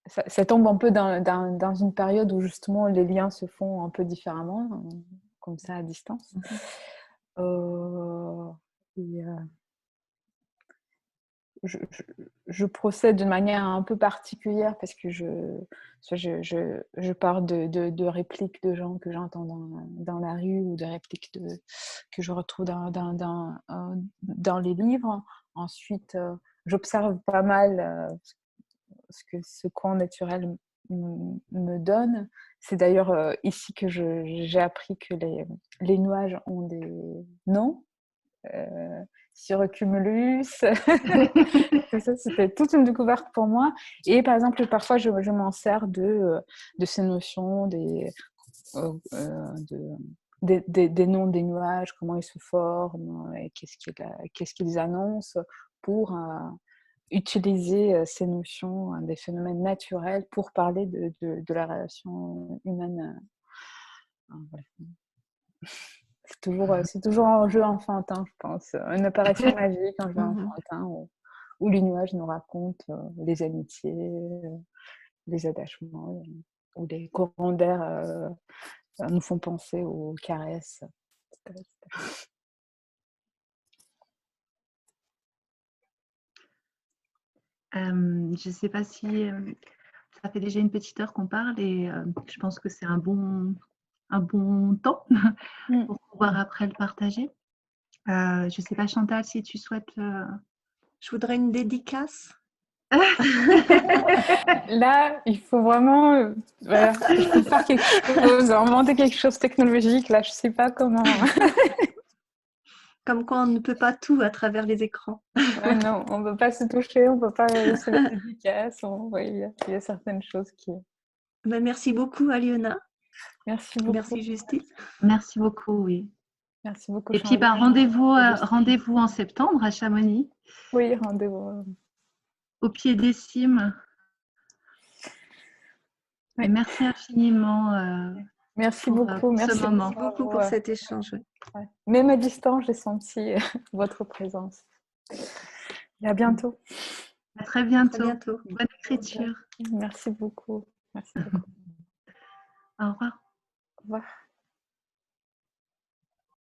ça tombe un peu dans une période où justement les liens se font un peu différemment, comme ça à distance. Je procède d'une manière un peu particulière parce que je pars de répliques de gens que j'entends dans la rue, ou de répliques que je retrouve dans les livres. Ensuite, j'observe pas mal ce coin naturel me donne. C'est d'ailleurs ici que j'ai appris que les nuages ont des noms. Cirrocumulus. Ça, c'était toute une découverte pour moi. Et par exemple, parfois, je m'en sers de ces notions des noms des nuages, comment ils se forment, et qu'est-ce qu'ils annoncent, pour utiliser ces notions des phénomènes naturels pour parler de la relation humaine. Voilà. C'est toujours un jeu enfantin, je pense. Une apparition magique, un jeu enfantin où les nuages nous racontent les amitiés, les attachements, où les courants d'air nous font penser aux caresses, etc. Je ne sais pas si ça fait déjà une petite heure qu'on parle, et je pense que c'est un bon temps pour pouvoir après le partager. Je ne sais pas, Chantal, si tu souhaites. Je voudrais une dédicace. Là, il faut vraiment voilà, il faut faire quelque chose, inventer quelque chose technologique. Là, je ne sais pas comment. Comme quoi, on ne peut pas tout à travers les écrans. Non, on ne peut pas se toucher, on ne peut pas se la dédicace. Il y a certaines choses qui... Merci beaucoup, Aliona. Merci beaucoup. Merci, Justine. Merci beaucoup, oui. Merci beaucoup, Et puis, Charlotte. rendez-vous en septembre à Chamonix, Oui, rendez-vous. au pied des cimes. Oui. Et merci infiniment Merci pour beaucoup. ce Merci moment. Beaucoup pour cet échange. Ouais. Même à distance, j'ai senti votre présence. Et à bientôt. À très À bientôt. très bientôt. Bonne écriture. Merci beaucoup. Merci beaucoup. Au revoir. Au revoir.